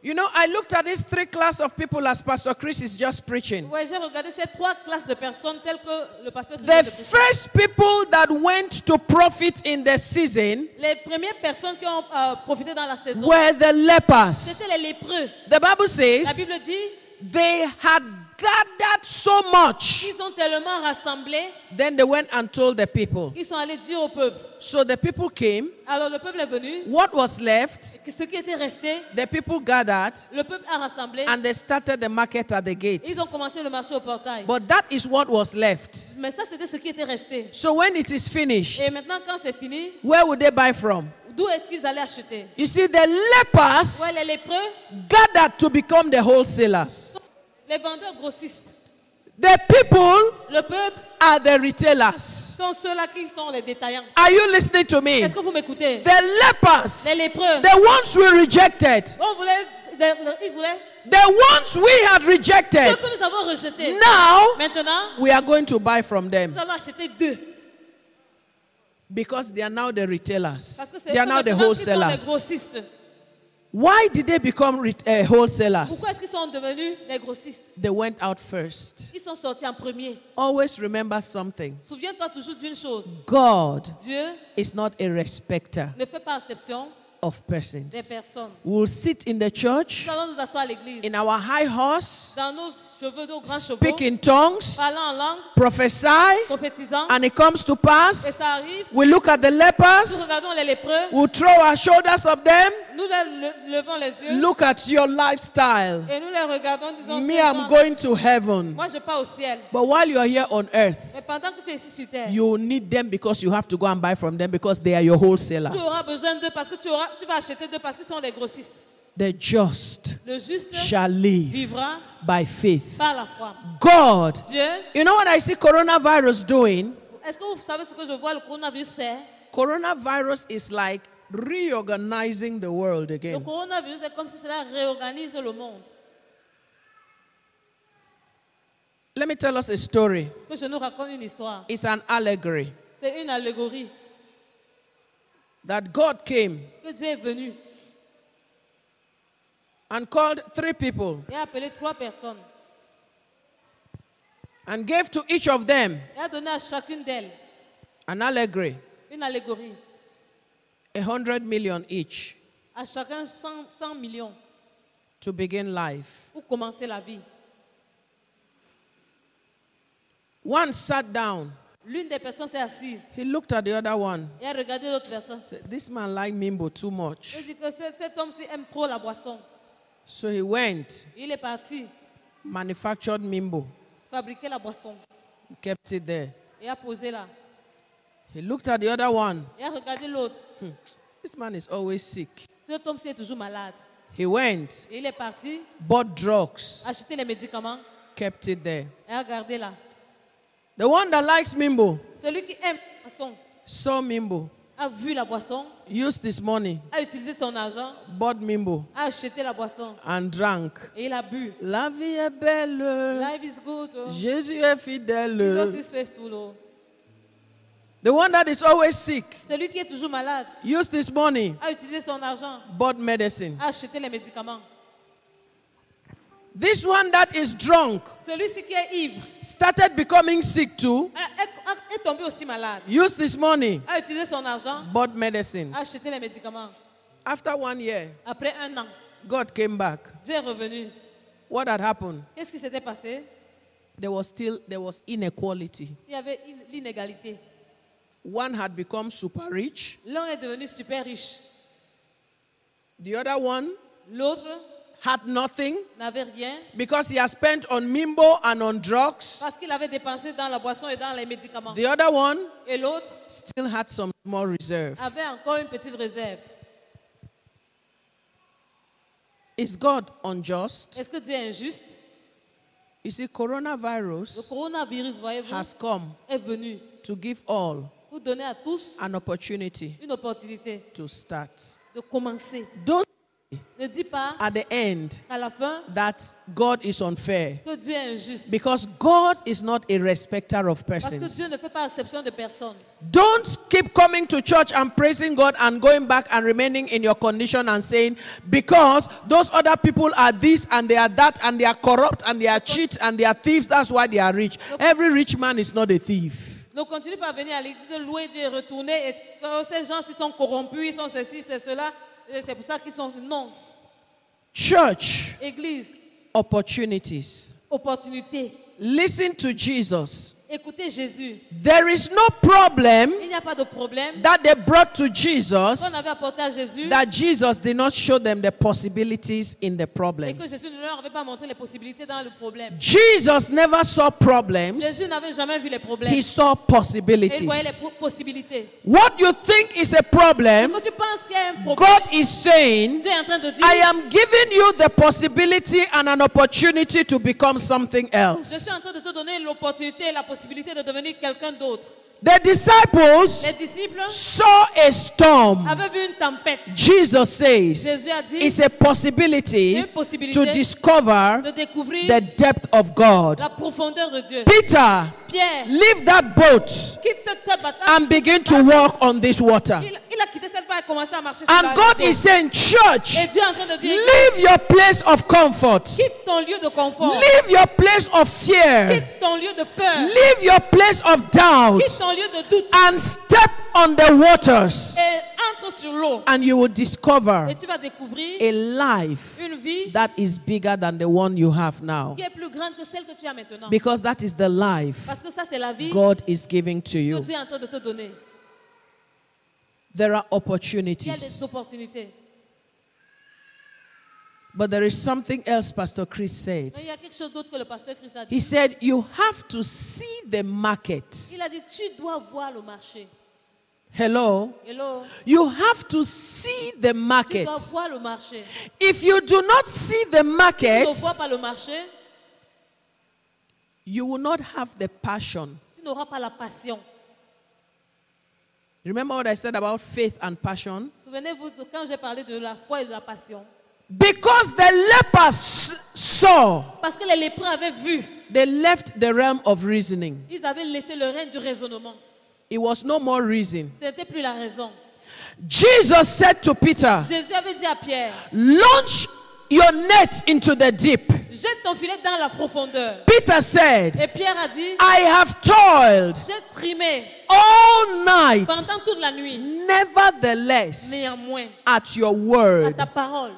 Speaker 2: You know, I looked at these three classes of people as Pastor Chris is just preaching.
Speaker 1: Ouais, j'ai regardé ces trois classes de personnes telles que le pasteur
Speaker 2: The
Speaker 1: vient de prêcher.
Speaker 2: first people that went to profit in the season
Speaker 1: Les premières personnes qui ont profité dans la saison,
Speaker 2: were the lepers.
Speaker 1: c'était les lépreux.
Speaker 2: The Bible
Speaker 1: La
Speaker 2: says
Speaker 1: Bible dit,
Speaker 2: they had gathered so much.
Speaker 1: ils ont tellement rassemblé,
Speaker 2: Then they went and told the people.
Speaker 1: ils sont allés dire au peuple.
Speaker 2: So the people came.
Speaker 1: Alors le peuple est venu,
Speaker 2: What was left,
Speaker 1: que ce qui était resté,
Speaker 2: the people gathered
Speaker 1: le peuple a rassemblé,
Speaker 2: and they started the market at the gates.
Speaker 1: ils ont commencé le marché au portail.
Speaker 2: But that is what was left.
Speaker 1: Mais ça, c'était ce qui était resté.
Speaker 2: So when it is finished,
Speaker 1: Et maintenant, quand c'est fini,
Speaker 2: where would they buy from?
Speaker 1: d'où est-ce qu'ils allaient acheter?
Speaker 2: You see, the lepers
Speaker 1: Ouais, les lépreux,
Speaker 2: gathered to become the wholesalers.
Speaker 1: les vendeurs grossistes.
Speaker 2: The people
Speaker 1: Le peuple
Speaker 2: are the retailers.
Speaker 1: sont ceux-là qui sont les détaillants.
Speaker 2: Are you listening to me?
Speaker 1: Est-ce que vous m'écoutez?
Speaker 2: The lepers,
Speaker 1: Les lépreux,
Speaker 2: the ones we rejected,
Speaker 1: on voulait il voulait
Speaker 2: The ones we had rejected,
Speaker 1: ceux que nous avons rejetés.
Speaker 2: now
Speaker 1: Maintenant,
Speaker 2: we are going to buy from them.
Speaker 1: nous allons acheter 2.
Speaker 2: Because they are now the retailers.
Speaker 1: Parce que c'est
Speaker 2: They are now the
Speaker 1: maintenant qu'ils sont les
Speaker 2: wholesalers.
Speaker 1: grossistes.
Speaker 2: Why did they become
Speaker 1: Pourquoi
Speaker 2: wholesalers?
Speaker 1: est-ce qu'ils sont devenus les grossistes?
Speaker 2: They went out first.
Speaker 1: Ils sont sortis en premier.
Speaker 2: Always remember something.
Speaker 1: Souviens-toi toujours d'une chose.
Speaker 2: God
Speaker 1: Dieu
Speaker 2: is not a respecter
Speaker 1: ne fait pas exception
Speaker 2: of
Speaker 1: des
Speaker 2: persons.
Speaker 1: personnes.
Speaker 2: We'll sit in the church
Speaker 1: Nous allons nous asseoir à l'église.
Speaker 2: in our high horse,
Speaker 1: Dans nos cheveux, nos grands chevaux.
Speaker 2: speak in tongues,
Speaker 1: Parlant en langue.
Speaker 2: prophesy,
Speaker 1: Prophétisant.
Speaker 2: and it comes to
Speaker 1: Et
Speaker 2: pass.
Speaker 1: ça arrive.
Speaker 2: We look at the
Speaker 1: Nous
Speaker 2: lepers,
Speaker 1: regardons les lépreux.
Speaker 2: we'll throw our shoulders up them.
Speaker 1: Nous levons les yeux.
Speaker 2: Look at your lifestyle.
Speaker 1: Et nous les regardons disons,
Speaker 2: Me,
Speaker 1: ces
Speaker 2: I'm
Speaker 1: gens,
Speaker 2: going to heaven.
Speaker 1: moi je pars au ciel.
Speaker 2: But while you are here on earth,
Speaker 1: Mais pendant que tu es ici sur terre,
Speaker 2: you need them because you have to go and buy from them because they are your wholesalers.
Speaker 1: tu auras besoin d'eux parce que tu vas acheter d'eux parce qu'ils sont les grossistes.
Speaker 2: The just
Speaker 1: Le juste
Speaker 2: shall live
Speaker 1: vivra
Speaker 2: by faith.
Speaker 1: par la foi.
Speaker 2: God,
Speaker 1: Dieu,
Speaker 2: you know what I see coronavirus doing?
Speaker 1: est-ce que vous savez ce que je vois le coronavirus faire?
Speaker 2: Coronavirus is like reorganizing the world
Speaker 1: Le
Speaker 2: again.
Speaker 1: coronavirus est comme si cela réorganise le monde.
Speaker 2: Let me tell us a story.
Speaker 1: Que je nous raconte une histoire.
Speaker 2: It's an allegory
Speaker 1: C'est une allégorie
Speaker 2: that God came
Speaker 1: que Dieu est venu
Speaker 2: and called 3 people
Speaker 1: et a appelé 3 personnes
Speaker 2: and gave to each of them
Speaker 1: et a donné à chacune d'elles
Speaker 2: an allegory,
Speaker 1: une allégorie.
Speaker 2: 100 million each,
Speaker 1: À chacun 100 millions
Speaker 2: to begin life.
Speaker 1: pour commencer la vie.
Speaker 2: One sat down.
Speaker 1: L'une des personnes s'est assise
Speaker 2: He looked at the other one.
Speaker 1: et a regardé l'autre personne.
Speaker 2: Said, this man like Mimbo too
Speaker 1: Il
Speaker 2: much.
Speaker 1: dit que cet homme-ci aime trop la boisson.
Speaker 2: So he went,
Speaker 1: Il est parti
Speaker 2: manufactured Mimbo,
Speaker 1: fabriquer la boisson
Speaker 2: kept it there.
Speaker 1: et a posé là.
Speaker 2: He looked at the other one.
Speaker 1: Et a regardé l'autre.
Speaker 2: This man is always sick.
Speaker 1: Cet homme-ci est toujours malade.
Speaker 2: He went,
Speaker 1: Et il est parti
Speaker 2: bought drugs,
Speaker 1: acheter les médicaments
Speaker 2: kept it there.
Speaker 1: et a gardé là.
Speaker 2: The one that likes Mimbo
Speaker 1: Celui qui aime la boisson
Speaker 2: saw Mimbo,
Speaker 1: a vu la boisson,
Speaker 2: used his money,
Speaker 1: a utilisé son argent,
Speaker 2: bought Mimbo,
Speaker 1: a acheté la boisson
Speaker 2: and drank.
Speaker 1: et il a bu.
Speaker 2: La vie est belle,
Speaker 1: Life is good. Oh.
Speaker 2: Jésus est
Speaker 1: Jesus
Speaker 2: fidèle.
Speaker 1: is faithful. Oh.
Speaker 2: The one that is always sick
Speaker 1: Celui qui est toujours malade
Speaker 2: used his money,
Speaker 1: a utilisé son argent,
Speaker 2: bought medicine.
Speaker 1: a acheté les médicaments.
Speaker 2: This one that is drunk
Speaker 1: Celui-ci qui est ivre
Speaker 2: started becoming sick too,
Speaker 1: est tombé aussi malade,
Speaker 2: used his money,
Speaker 1: a utilisé son argent,
Speaker 2: bought medicines.
Speaker 1: a acheté les médicaments.
Speaker 2: After 1 year,
Speaker 1: Après 1 an,
Speaker 2: God came back.
Speaker 1: Dieu est revenu.
Speaker 2: What had happened?
Speaker 1: Qu'est-ce qui s'était passé?
Speaker 2: There was inequality.
Speaker 1: Il y avait l'inégalité.
Speaker 2: One had become super rich.
Speaker 1: L'un est devenu super riche.
Speaker 2: The other one
Speaker 1: L'autre
Speaker 2: had nothing
Speaker 1: n'avait rien
Speaker 2: because he had spent on Mimbo and on drugs.
Speaker 1: parce qu'il avait dépensé dans la boisson et dans les médicaments.
Speaker 2: The other one
Speaker 1: Et l'autre
Speaker 2: still had some small reserve.
Speaker 1: avait encore une petite réserve.
Speaker 2: Is God unjust?
Speaker 1: Est-ce que Dieu est injuste?
Speaker 2: You see,
Speaker 1: Le
Speaker 2: coronavirus
Speaker 1: coronavirus, voyez-vous,
Speaker 2: has come
Speaker 1: est venu
Speaker 2: to give all
Speaker 1: pour donner à tous
Speaker 2: an opportunity
Speaker 1: une opportunité
Speaker 2: to start.
Speaker 1: de commencer.
Speaker 2: Don't
Speaker 1: Ne dis pas
Speaker 2: at the end
Speaker 1: à la fin
Speaker 2: that God is unfair,
Speaker 1: que Dieu est injuste.
Speaker 2: because God is not a respecter of
Speaker 1: Parce que
Speaker 2: persons.
Speaker 1: Dieu ne fait pas exception de personne.
Speaker 2: Don't keep coming to church and praising God and going back and remaining in your condition and saying, because those other people are this and they are that and they are corrupt and they are cheats and they are thieves, that's why they are rich. Every rich man is not a thief.
Speaker 1: Ne continue pas à venir à l'église, louer Dieu et retourner. Et ces gens-ci sont corrompus, ils sont ceci, c'est cela. Et c'est pour ça qu'ils sont... Non.
Speaker 2: Church,
Speaker 1: Église,
Speaker 2: opportunities.
Speaker 1: opportunité.
Speaker 2: Listen to Jesus.
Speaker 1: Écoutez Jésus.
Speaker 2: There is no problem
Speaker 1: Il n'y a pas de problème
Speaker 2: that they brought to
Speaker 1: qu'on
Speaker 2: Jesus
Speaker 1: avait apporté à Jésus
Speaker 2: that Jesus did not show them the possibilities in the
Speaker 1: et que
Speaker 2: problems.
Speaker 1: Jésus ne leur avait pas montré les possibilités dans le problème.
Speaker 2: Jesus never saw problems.
Speaker 1: Jésus n'avait jamais vu les problèmes.
Speaker 2: He saw
Speaker 1: Et il
Speaker 2: possibilities.
Speaker 1: voyait les possibilités.
Speaker 2: What you think is a problem,
Speaker 1: Quand tu penses qu'il y a un problème,
Speaker 2: God is saying,
Speaker 1: Dieu est en train de dire,
Speaker 2: I am giving you the possibility and an opportunity to become something
Speaker 1: je
Speaker 2: else.
Speaker 1: suis en train de te donner l'opportunité et la possibilité de devenir quelqu'un d'autre.
Speaker 2: The disciples
Speaker 1: Les disciples
Speaker 2: saw a storm.
Speaker 1: avaient vu une tempête.
Speaker 2: Jesus says
Speaker 1: Jésus a dit,
Speaker 2: it's a possibility
Speaker 1: une possibilité
Speaker 2: to discover
Speaker 1: de découvrir
Speaker 2: the depth of God.
Speaker 1: la profondeur de Dieu.
Speaker 2: Peter,
Speaker 1: Pierre,
Speaker 2: leave that boat
Speaker 1: quitte cette bataille.
Speaker 2: and begin to walk on this water.
Speaker 1: Il a quitté cette bataille et commencé à marcher sur
Speaker 2: And
Speaker 1: la
Speaker 2: God
Speaker 1: rivière.
Speaker 2: is saying, church,
Speaker 1: Et Dieu est en train de dire,
Speaker 2: leave your place of comfort.
Speaker 1: quitte ton lieu de confort.
Speaker 2: Leave your place of fear.
Speaker 1: Quitte ton lieu de peur.
Speaker 2: Leave your place of doubt
Speaker 1: Quitte ton lieu de doute.
Speaker 2: and step on the waters.
Speaker 1: Et entre sur l'eau.
Speaker 2: And you will discover
Speaker 1: Et tu vas découvrir
Speaker 2: a life
Speaker 1: une vie
Speaker 2: that is bigger than the one you have now.
Speaker 1: qui est plus grande que celle que tu as maintenant.
Speaker 2: Because that is the life
Speaker 1: Parce que ça, c'est la vie
Speaker 2: God is giving to
Speaker 1: que
Speaker 2: you.
Speaker 1: Dieu est en train de te donner.
Speaker 2: There are
Speaker 1: Il y a des
Speaker 2: opportunities.
Speaker 1: opportunités.
Speaker 2: But there is something else Pastor Chris said.
Speaker 1: Mais il y a quelque chose d'autre que le pasteur Christ a
Speaker 2: He
Speaker 1: dit.
Speaker 2: said, you have to see the market.
Speaker 1: Il a dit, tu dois voir le marché.
Speaker 2: Hello?
Speaker 1: Hello?
Speaker 2: You have to see the
Speaker 1: Tu
Speaker 2: market.
Speaker 1: dois voir le marché.
Speaker 2: If you do not see the
Speaker 1: Si tu
Speaker 2: market,
Speaker 1: ne vois pas le marché,
Speaker 2: you will not have the passion.
Speaker 1: tu n'auras pas la passion.
Speaker 2: Remember what I said about faith and passion?
Speaker 1: Souvenez-vous de quand j'ai parlé de la foi et de la passion.
Speaker 2: Because the lepers saw,
Speaker 1: Parce que les lépreux avaient vu.
Speaker 2: they left the realm of reasoning.
Speaker 1: Ils avaient laissé le règne du raisonnement.
Speaker 2: It was no more reason.
Speaker 1: Ce n'était plus la raison.
Speaker 2: Jesus said to Peter,
Speaker 1: Jésus avait dit à Pierre,
Speaker 2: launch your net into the deep.
Speaker 1: jette ton filet dans la profondeur.
Speaker 2: Peter said,
Speaker 1: Et Pierre a dit,
Speaker 2: I have toiled
Speaker 1: j'ai trimé
Speaker 2: all night.
Speaker 1: pendant toute la nuit.
Speaker 2: Nevertheless,
Speaker 1: Néanmoins,
Speaker 2: at your
Speaker 1: à
Speaker 2: word.
Speaker 1: ta parole.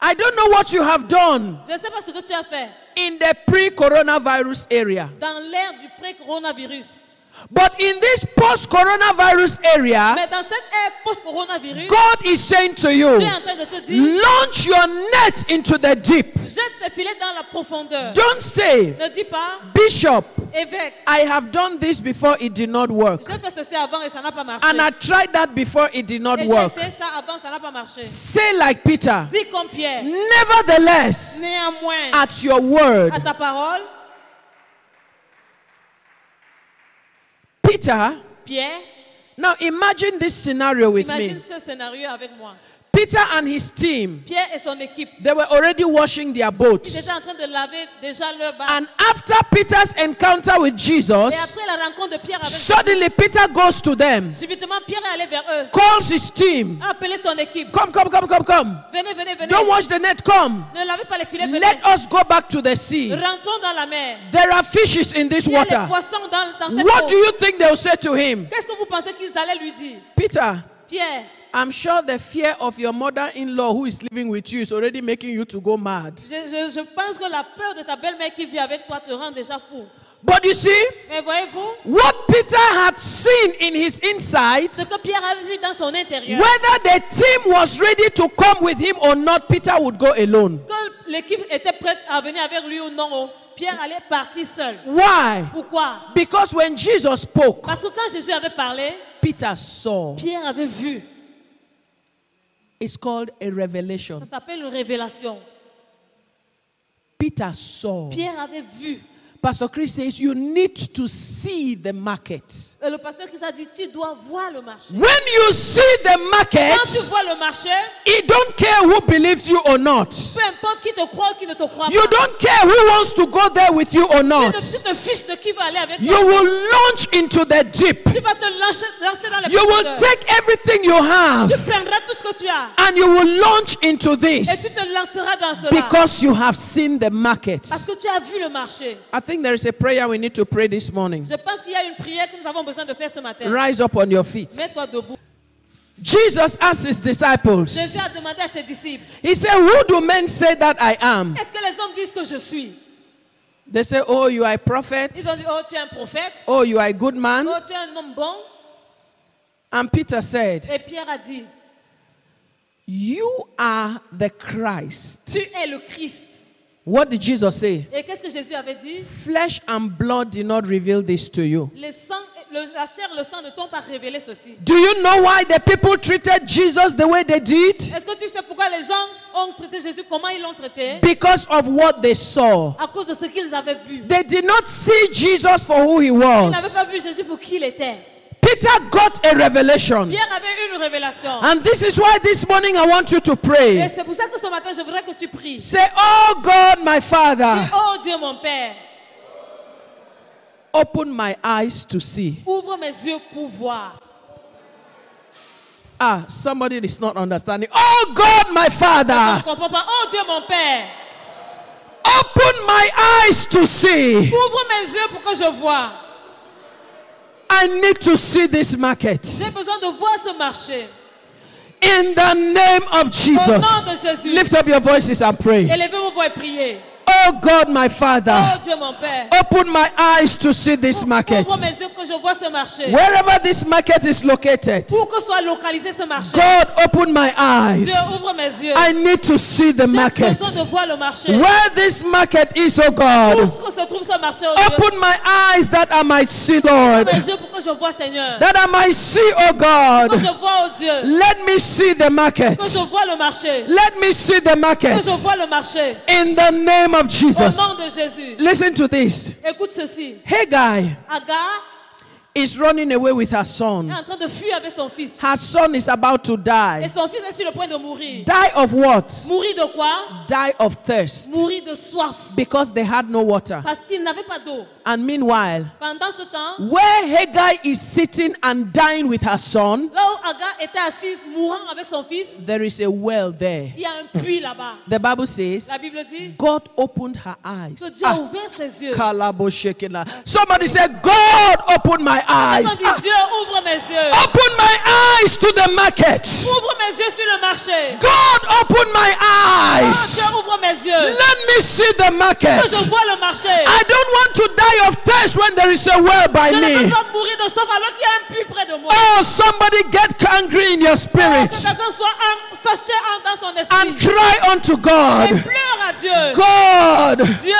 Speaker 2: I don't know what you have done
Speaker 1: Je ne sais pas ce que tu as fait
Speaker 2: in the pre-coronavirus area.
Speaker 1: dans l'ère du pré-coronavirus.
Speaker 2: But in this post-coronavirus area,
Speaker 1: Mais dans cette ère post-coronavirus,
Speaker 2: God is saying to you,
Speaker 1: Dieu est en train de te dire,
Speaker 2: launch your net into the deep.
Speaker 1: jette tes filets dans la profondeur.
Speaker 2: Don't say,
Speaker 1: Ne dis pas,
Speaker 2: Bishop,
Speaker 1: évêque,
Speaker 2: I have done this before, it did not work.
Speaker 1: j'ai fait ceci avant et ça n'a pas marché.
Speaker 2: And I tried that before, it did not
Speaker 1: Et j'ai
Speaker 2: work.
Speaker 1: essayé ça avant, ça n'a pas marché.
Speaker 2: Say like Peter,
Speaker 1: Dis comme Pierre,
Speaker 2: nevertheless,
Speaker 1: néanmoins,
Speaker 2: at your word.
Speaker 1: à ta parole,
Speaker 2: Peter,
Speaker 1: Pierre,
Speaker 2: now imagine this scenario with
Speaker 1: imagine
Speaker 2: me.
Speaker 1: ce scénario avec moi.
Speaker 2: Peter and his team,
Speaker 1: Pierre et son équipe,
Speaker 2: they were already washing their
Speaker 1: ils
Speaker 2: boats.
Speaker 1: étaient en train de laver déjà leur barque.
Speaker 2: And after Peter's encounter with
Speaker 1: Et
Speaker 2: Jesus,
Speaker 1: après la rencontre de Pierre avec
Speaker 2: suddenly Peter goes to them,
Speaker 1: subitement Pierre est allé vers eux,
Speaker 2: calls his team.
Speaker 1: a appelé son équipe.
Speaker 2: Come.
Speaker 1: Venez, venez, venez.
Speaker 2: Don't wash the net, come.
Speaker 1: Ne lavez pas les filets, venez.
Speaker 2: Let us go back to the sea.
Speaker 1: Rentrons dans la mer.
Speaker 2: There are fishes in this
Speaker 1: Il y a des
Speaker 2: water.
Speaker 1: poissons dans cette
Speaker 2: What
Speaker 1: eau.
Speaker 2: do you think they'll say to him?
Speaker 1: Qu'est-ce que vous pensez qu'ils allaient lui dire?
Speaker 2: Peter,
Speaker 1: Pierre,
Speaker 2: I'm sure the fear of your mother-in-law who is living with you is already making you to go mad.
Speaker 1: je pense que la peur de ta belle-mère qui vit avec toi te rend déjà fou.
Speaker 2: But you see,
Speaker 1: Mais voyez-vous,
Speaker 2: what Peter had seen in his insight,
Speaker 1: ce que Pierre avait vu dans son intérieur,
Speaker 2: whether the team was ready to come with him or not, Peter would go alone.
Speaker 1: que l'équipe était prête à venir avec lui ou non, Pierre allait partir seul.
Speaker 2: Why?
Speaker 1: Pourquoi?
Speaker 2: Because when Jesus spoke,
Speaker 1: Parce que quand Jésus avait parlé,
Speaker 2: Peter saw.
Speaker 1: Pierre avait vu.
Speaker 2: It's called a revelation.
Speaker 1: Ça s'appelle une révélation.
Speaker 2: Peter saw.
Speaker 1: Pierre avait vu.
Speaker 2: Pastor Chris says you need to see the market.
Speaker 1: Et le pasteur Christ a dit, tu dois voir le marché.
Speaker 2: When you see the market,
Speaker 1: Quand tu vois le marché,
Speaker 2: he don't care who believes you or not.
Speaker 1: peu importe qui te croit ou qui ne te croit
Speaker 2: You
Speaker 1: pas.
Speaker 2: don't care who wants to go there with you or
Speaker 1: Tu
Speaker 2: not.
Speaker 1: te fiches de qui va aller avec
Speaker 2: You
Speaker 1: toi.
Speaker 2: will launch into the deep.
Speaker 1: Tu vas te lancer dans les
Speaker 2: You will
Speaker 1: profondeurs.
Speaker 2: take everything you have
Speaker 1: Tu prendras tout ce que tu as
Speaker 2: and you will launch into
Speaker 1: et tu
Speaker 2: this
Speaker 1: te lanceras dans cela.
Speaker 2: because you have seen the market.
Speaker 1: Parce que tu as vu le marché.
Speaker 2: I think there is a prayer we need to pray this morning.
Speaker 1: Je pense qu'il y a une prière que nous avons besoin de faire ce matin.
Speaker 2: Rise up on your feet.
Speaker 1: Mets-toi debout.
Speaker 2: Jesus asked his disciples,
Speaker 1: Jésus a demandé à ses disciples,
Speaker 2: he said, who do men say that I am?
Speaker 1: est-ce que les hommes disent que je suis?
Speaker 2: They say, oh, you are a prophet.
Speaker 1: Ils ont dit, oh, tu es un prophète.
Speaker 2: Oh, you are a good man.
Speaker 1: Oh, tu es un homme bon.
Speaker 2: And Peter said,
Speaker 1: Et Pierre a dit,
Speaker 2: you are the Christ.
Speaker 1: tu es le Christ.
Speaker 2: What did Jesus say?
Speaker 1: Et qu'est-ce que Jésus avait dit?
Speaker 2: Flesh and blood did not reveal this to you.
Speaker 1: Le sang, la chair, le sang ne t'ont pas révélé ceci.
Speaker 2: Do you know why the people treated Jesus the way they did?
Speaker 1: Est-ce que tu sais pourquoi les gens ont traité Jésus, comment ils l'ont traité?
Speaker 2: Because of what they saw.
Speaker 1: À cause de ce qu'ils avaient vu.
Speaker 2: They did not see Jesus for who he
Speaker 1: Ils n'avaient
Speaker 2: was.
Speaker 1: pas vu Jésus pour qui il était.
Speaker 2: Peter got a revelation.
Speaker 1: Pierre avait une révélation.
Speaker 2: And this is why this morning I want you to
Speaker 1: Et
Speaker 2: pray.
Speaker 1: c'est pour ça que ce matin, je voudrais que tu pries.
Speaker 2: Say, oh God, my
Speaker 1: Dis,
Speaker 2: Father,
Speaker 1: oh Dieu mon Père,
Speaker 2: open my eyes to see.
Speaker 1: ouvre mes yeux pour voir.
Speaker 2: Ah, somebody is not understanding. Oh God, my
Speaker 1: Je ne
Speaker 2: Father,
Speaker 1: comprends pas. Oh Dieu mon Père,
Speaker 2: open my eyes to see.
Speaker 1: ouvre mes yeux pour que je vois.
Speaker 2: I need to see this market.
Speaker 1: J'ai besoin de voir ce marché.
Speaker 2: In the name of
Speaker 1: Au nom de
Speaker 2: Jesus.
Speaker 1: Jésus.
Speaker 2: Lift up your voices and pray.
Speaker 1: Élevez vos voix et priez.
Speaker 2: Oh God, my Father,
Speaker 1: Oh Dieu mon Père,
Speaker 2: open my eyes to see this market.
Speaker 1: ouvre mes yeux que je vois ce marché.
Speaker 2: Wherever this market is located,
Speaker 1: Pour que soit localisé ce marché.
Speaker 2: God, open my eyes.
Speaker 1: Dieu, ouvre mes yeux.
Speaker 2: I need to see the
Speaker 1: J'ai
Speaker 2: market.
Speaker 1: besoin de voir le marché.
Speaker 2: Where this market is, oh
Speaker 1: Où
Speaker 2: God,
Speaker 1: se trouve ce marché, oh Dieu?
Speaker 2: open my eyes that I might see, Lord.
Speaker 1: Mes yeux pour que je vois, Seigneur.
Speaker 2: That I might see, oh
Speaker 1: Que
Speaker 2: God.
Speaker 1: je vois, oh Dieu.
Speaker 2: Let me see the market.
Speaker 1: Que je vois le marché.
Speaker 2: Let me see the
Speaker 1: Que
Speaker 2: market.
Speaker 1: je vois le marché.
Speaker 2: In the name of
Speaker 1: Au
Speaker 2: Jesus.
Speaker 1: nom de Jésus.
Speaker 2: Listen to this.
Speaker 1: Écoute ceci.
Speaker 2: Haggai
Speaker 1: Agar
Speaker 2: is running away with her
Speaker 1: est
Speaker 2: son.
Speaker 1: en train de fuir avec son fils.
Speaker 2: Her son is about to
Speaker 1: Et
Speaker 2: die.
Speaker 1: son fils est sur le point de mourir.
Speaker 2: Die of what?
Speaker 1: Mourir de quoi?
Speaker 2: Die of thirst.
Speaker 1: Mourir de soif.
Speaker 2: Because they had no water.
Speaker 1: Parce qu'il n'avait pas d'eau.
Speaker 2: And meanwhile,
Speaker 1: Pendant ce temps,
Speaker 2: where Haggai is sitting and dying with her son,
Speaker 1: là où Agar était assise, mourant avec son fils,
Speaker 2: there is a well there.
Speaker 1: il y a un puits là-bas.
Speaker 2: The Bible says,
Speaker 1: La Bible dit
Speaker 2: God opened her eyes.
Speaker 1: que Dieu a ouvert ses yeux.
Speaker 2: Kalabo Shekina. Somebody said, God opened my eyes.
Speaker 1: On dit, Dieu ouvre mes yeux.
Speaker 2: Open my eyes to the market.
Speaker 1: Ouvre mes yeux sur le marché.
Speaker 2: God open my
Speaker 1: Oh,
Speaker 2: eyes.
Speaker 1: Dieu ouvre mes yeux.
Speaker 2: Let me see the market.
Speaker 1: Que je vois le marché.
Speaker 2: I don't want to die of thirst when there is a well by
Speaker 1: Je ne veux
Speaker 2: me.
Speaker 1: pas mourir de soif alors qu'il y a un puits près de moi.
Speaker 2: Oh, somebody get angry in your
Speaker 1: Que
Speaker 2: spirit
Speaker 1: quelqu'un soit fâché dans son
Speaker 2: and
Speaker 1: esprit.
Speaker 2: cry unto
Speaker 1: Et
Speaker 2: God.
Speaker 1: pleure à Dieu.
Speaker 2: God,
Speaker 1: Dieu,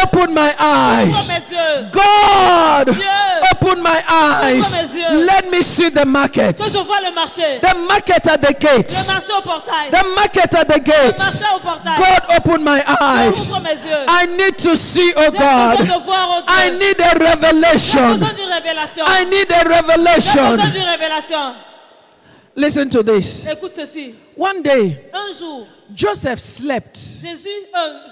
Speaker 2: open my
Speaker 1: ouvre
Speaker 2: eyes.
Speaker 1: mes yeux.
Speaker 2: God,
Speaker 1: Dieu,
Speaker 2: open my eyes.
Speaker 1: mes yeux.
Speaker 2: Let me see the market.
Speaker 1: que je vois le marché.
Speaker 2: The market at the
Speaker 1: Le
Speaker 2: gate.
Speaker 1: marché au portail.
Speaker 2: The market at the
Speaker 1: Le
Speaker 2: gate.
Speaker 1: marché au portail.
Speaker 2: God, open my eyes.
Speaker 1: Ouvre mes yeux.
Speaker 2: I need to see, oh
Speaker 1: J'ai besoin
Speaker 2: God.
Speaker 1: de voir, oh
Speaker 2: I
Speaker 1: Dieu.
Speaker 2: need a
Speaker 1: J'ai
Speaker 2: revelation.
Speaker 1: besoin d'une révélation.
Speaker 2: I need a
Speaker 1: J'ai besoin
Speaker 2: revelation.
Speaker 1: d'une révélation.
Speaker 2: Listen to this.
Speaker 1: Écoute ceci.
Speaker 2: One day,
Speaker 1: Un jour,
Speaker 2: Joseph slept,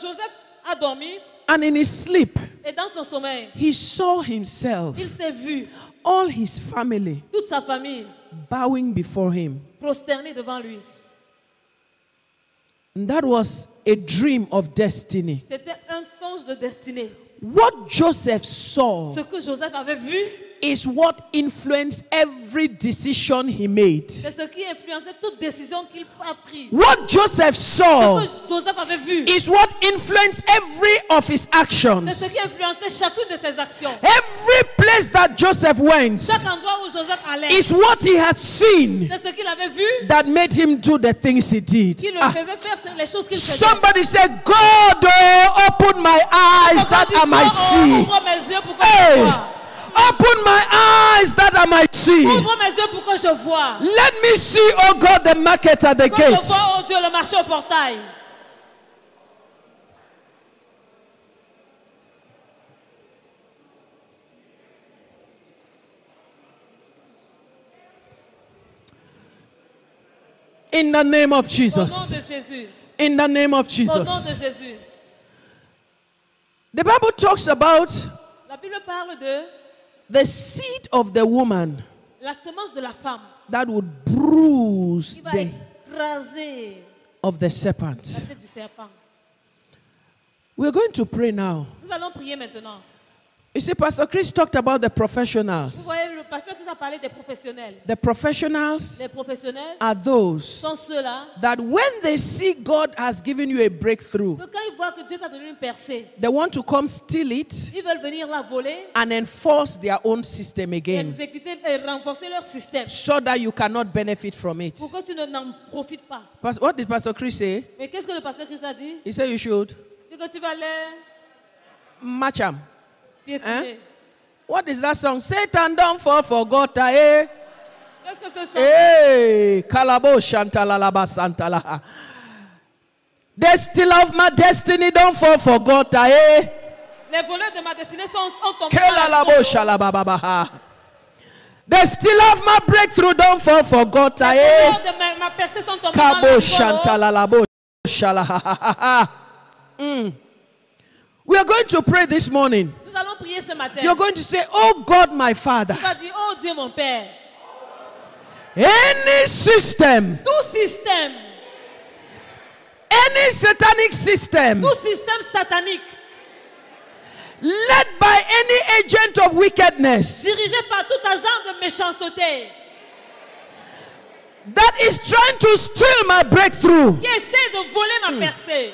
Speaker 1: Joseph a dormi
Speaker 2: and in his sleep,
Speaker 1: et dans son sommeil,
Speaker 2: he saw himself,
Speaker 1: il s'est vu
Speaker 2: all his family,
Speaker 1: toute sa famille
Speaker 2: bowing before him.
Speaker 1: prosternée devant lui.
Speaker 2: And that was a dream of destiny.
Speaker 1: C'était un songe de destinée.
Speaker 2: What Joseph saw
Speaker 1: Ce que Joseph avait vu,
Speaker 2: is what influenced every decision he made.
Speaker 1: c'est ce qui influençait toute décision qu'il a prise.
Speaker 2: What Joseph
Speaker 1: Ce
Speaker 2: saw
Speaker 1: que Joseph avait vu,
Speaker 2: is what influenced every of his
Speaker 1: c'est
Speaker 2: actions.
Speaker 1: ce qui influençait chacune de ses actions.
Speaker 2: Every place that Joseph went
Speaker 1: Chaque endroit où Joseph allait,
Speaker 2: is what he had seen
Speaker 1: c'est ce qu'il avait vu
Speaker 2: that made him do the things he did.
Speaker 1: qui le
Speaker 2: Ah,
Speaker 1: faisait faire les choses qu'il faisait.
Speaker 2: somebody said, God, oh, open my eyes that I might see.
Speaker 1: Ouvre mes yeux pour que
Speaker 2: Hey,
Speaker 1: je vois.
Speaker 2: open my eyes that I might see.
Speaker 1: Ouvre mes yeux pour que je vois.
Speaker 2: Let me see, oh God, the market at the
Speaker 1: Que je
Speaker 2: gate.
Speaker 1: vois, oh Dieu, le marché au portail.
Speaker 2: In the name of
Speaker 1: Au nom
Speaker 2: Jesus.
Speaker 1: de Jésus.
Speaker 2: In the name of
Speaker 1: Au nom de
Speaker 2: Jesus.
Speaker 1: Jésus.
Speaker 2: The Bible talks about
Speaker 1: La Bible parle de
Speaker 2: the seed of the woman
Speaker 1: la semence de la femme
Speaker 2: that would bruise
Speaker 1: qui va
Speaker 2: the
Speaker 1: écraser
Speaker 2: of the
Speaker 1: la
Speaker 2: serpent.
Speaker 1: tête du serpent.
Speaker 2: We're going to pray now.
Speaker 1: Nous allons prier maintenant.
Speaker 2: You see, Pastor Chris talked about the
Speaker 1: Vous
Speaker 2: professionals.
Speaker 1: voyez, le pasteur qui a parlé des professionnels.
Speaker 2: The professionals
Speaker 1: Les professionnels
Speaker 2: are those
Speaker 1: sont ceux-là
Speaker 2: that when they see God has given you a breakthrough,
Speaker 1: que quand ils voient que Dieu t'a donné une percée,
Speaker 2: they want to come steal it
Speaker 1: ils veulent venir la voler
Speaker 2: and enforce their own system
Speaker 1: et
Speaker 2: again
Speaker 1: exécuter et renforcer leur système
Speaker 2: so that you cannot benefit from it.
Speaker 1: pour que tu n'en profites pas.
Speaker 2: What did Pastor Chris say?
Speaker 1: Mais qu'est-ce que le pasteur Christ a dit?
Speaker 2: He said you should
Speaker 1: Il dit que tu vas aller
Speaker 2: match them.
Speaker 1: piétiner.
Speaker 2: What is that song? Satan don't fall for Gota, eh?
Speaker 1: Qu'est-ce que ce chant?
Speaker 2: Hey, Kalabo Shantalalaba Santala. The still of my destiny don't fall for Gota, eh?
Speaker 1: Les voleurs de ma destinée ont tombé.
Speaker 2: Kelalabo Shalababaha. The still of my breakthrough don't fall for Gota,
Speaker 1: Les
Speaker 2: eh?
Speaker 1: voleurs de ma percée sont tombés.
Speaker 2: Kabo Shantalalabo Shalaha. We are going to pray this morning.
Speaker 1: Nous allons prier ce matin.
Speaker 2: You're going to say, oh God, my Father,
Speaker 1: Tu vas dire, oh Dieu mon Père,
Speaker 2: any system,
Speaker 1: tout système,
Speaker 2: any satanic system
Speaker 1: tout système satanique,
Speaker 2: led by any agent of wickedness
Speaker 1: dirigé par tout agent de méchanceté,
Speaker 2: that is trying to steal my breakthrough,
Speaker 1: qui essaie de voler ma percée,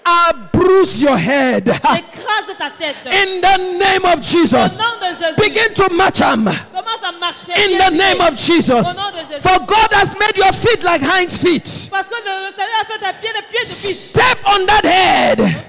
Speaker 2: I'll bruise your head.
Speaker 1: écrase ta tête.
Speaker 2: In the name of
Speaker 1: Au
Speaker 2: Jesus.
Speaker 1: nom de Jésus,
Speaker 2: Begin to match them.
Speaker 1: commence à marcher.
Speaker 2: In
Speaker 1: bien
Speaker 2: the name
Speaker 1: signé.
Speaker 2: of Jesus.
Speaker 1: Au nom de Jésus.
Speaker 2: For God has made your feet like hinds feet.
Speaker 1: Parce que le Seigneur a fait tes pieds des pieds de biche.
Speaker 2: Step on that head.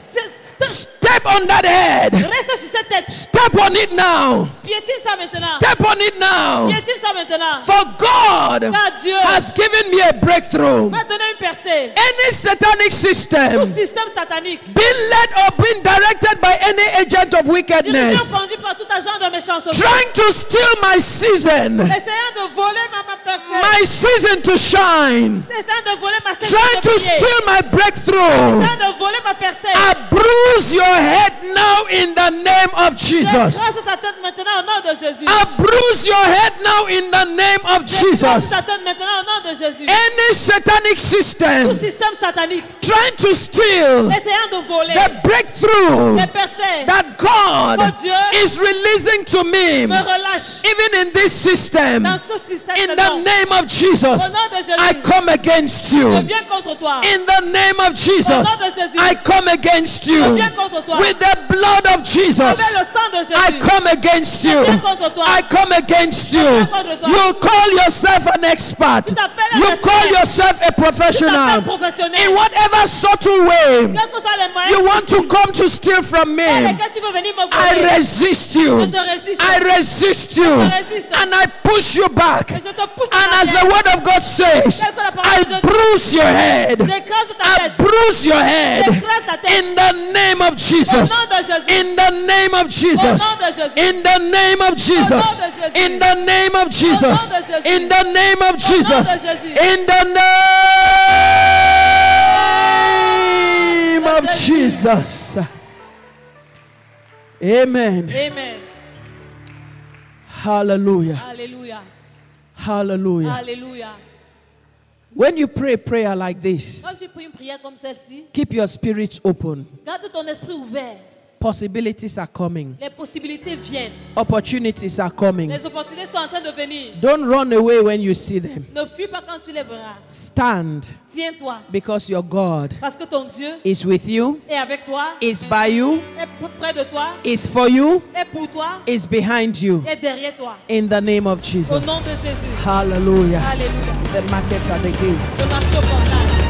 Speaker 2: Step on that head.
Speaker 1: Reste sur cette tête.
Speaker 2: Step on it now.
Speaker 1: Piétine ça maintenant.
Speaker 2: Step on it now.
Speaker 1: Piétine ça maintenant.
Speaker 2: For God
Speaker 1: Car Dieu
Speaker 2: has given me a breakthrough.
Speaker 1: m'a donné une percée.
Speaker 2: Any satanic
Speaker 1: Tout
Speaker 2: system
Speaker 1: système satanique,
Speaker 2: being led or being directed by any agent of
Speaker 1: dirigé
Speaker 2: wickedness,
Speaker 1: conduit par tout agent de méchanceté,
Speaker 2: trying to steal my season,
Speaker 1: essayant de voler ma percée,
Speaker 2: my season to shine,
Speaker 1: essayant de voler ma saison
Speaker 2: trying
Speaker 1: de
Speaker 2: to
Speaker 1: prier,
Speaker 2: steal my breakthrough,
Speaker 1: essayant de voler ma percée.
Speaker 2: I bruise your head now in the name of Jesus.
Speaker 1: Écrase ta tête maintenant au nom de Jésus.
Speaker 2: I bruise your head now in the name of
Speaker 1: Écrase
Speaker 2: Jesus.
Speaker 1: ta tête maintenant au nom de Jésus.
Speaker 2: Any satanic
Speaker 1: Tout
Speaker 2: system
Speaker 1: système satanique,
Speaker 2: trying to steal
Speaker 1: essayant de voler
Speaker 2: the breakthrough
Speaker 1: mes percées,
Speaker 2: that God
Speaker 1: Oh Dieu,
Speaker 2: is releasing to me,
Speaker 1: me relâche
Speaker 2: even in this system,
Speaker 1: dans ce système.
Speaker 2: in the name of Jesus,
Speaker 1: Au nom de Jésus,
Speaker 2: I come against
Speaker 1: je
Speaker 2: you.
Speaker 1: viens contre toi.
Speaker 2: In the name of Jesus,
Speaker 1: Au nom de Jésus,
Speaker 2: I come against
Speaker 1: je
Speaker 2: you.
Speaker 1: viens contre toi.
Speaker 2: With the blood of Jesus,
Speaker 1: Avec le sang de Jésus,
Speaker 2: I come against you.
Speaker 1: viens contre toi.
Speaker 2: I come against you.
Speaker 1: viens contre toi.
Speaker 2: You call yourself an expert.
Speaker 1: Tu t'appelles un
Speaker 2: You
Speaker 1: expert.
Speaker 2: call yourself a professional.
Speaker 1: Tu t'appelles professionnel.
Speaker 2: In whatever subtle way
Speaker 1: Quels que soient les moyens
Speaker 2: you want to come to steal from
Speaker 1: par
Speaker 2: me,
Speaker 1: lesquels tu veux venir me
Speaker 2: I
Speaker 1: voler,
Speaker 2: resist you.
Speaker 1: je te résiste.
Speaker 2: I resist you.
Speaker 1: résiste.
Speaker 2: And I push you back.
Speaker 1: Et je te pousse
Speaker 2: And
Speaker 1: en
Speaker 2: as the
Speaker 1: arrière.
Speaker 2: word of God says,
Speaker 1: Tel que la parole de
Speaker 2: I
Speaker 1: Dieu
Speaker 2: bruise your head.
Speaker 1: J'écrase ta
Speaker 2: I
Speaker 1: tête.
Speaker 2: bruise your head.
Speaker 1: J'écrase ta tête.
Speaker 2: In the name of Jesus.
Speaker 1: Au nom de Jésus.
Speaker 2: In the name of Jesus.
Speaker 1: Au nom de Jésus.
Speaker 2: In the name of Jesus.
Speaker 1: Au nom de Jésus.
Speaker 2: In the name of Jesus.
Speaker 1: Au nom de Jésus.
Speaker 2: In the name of Jesus.
Speaker 1: de Jésus.
Speaker 2: In the name of Jesus. Amen.
Speaker 1: Amen.
Speaker 2: Hallelujah.
Speaker 1: Alléluia.
Speaker 2: Hallelujah.
Speaker 1: Alléluia.
Speaker 2: When you pray a prayer like this,
Speaker 1: Quand tu pries une prière comme celle-ci,
Speaker 2: keep your spirits open.
Speaker 1: garde ton esprit ouvert.
Speaker 2: Possibilities are coming.
Speaker 1: Les possibilités viennent.
Speaker 2: Opportunities are coming.
Speaker 1: Les opportunités sont en train de venir.
Speaker 2: Don't run away when you see them.
Speaker 1: Ne fuis pas quand tu les verras.
Speaker 2: Stand,
Speaker 1: Tiens-toi.
Speaker 2: because your God
Speaker 1: Parce que ton Dieu
Speaker 2: is with you,
Speaker 1: est avec toi,
Speaker 2: is by you,
Speaker 1: est près de toi,
Speaker 2: is for you,
Speaker 1: est pour toi,
Speaker 2: is behind you.
Speaker 1: est derrière toi.
Speaker 2: In the name of
Speaker 1: Au
Speaker 2: Jesus.
Speaker 1: nom de Jésus.
Speaker 2: Hallelujah.
Speaker 1: Alléluia.
Speaker 2: The markets are the gates.
Speaker 1: Le marché au portail.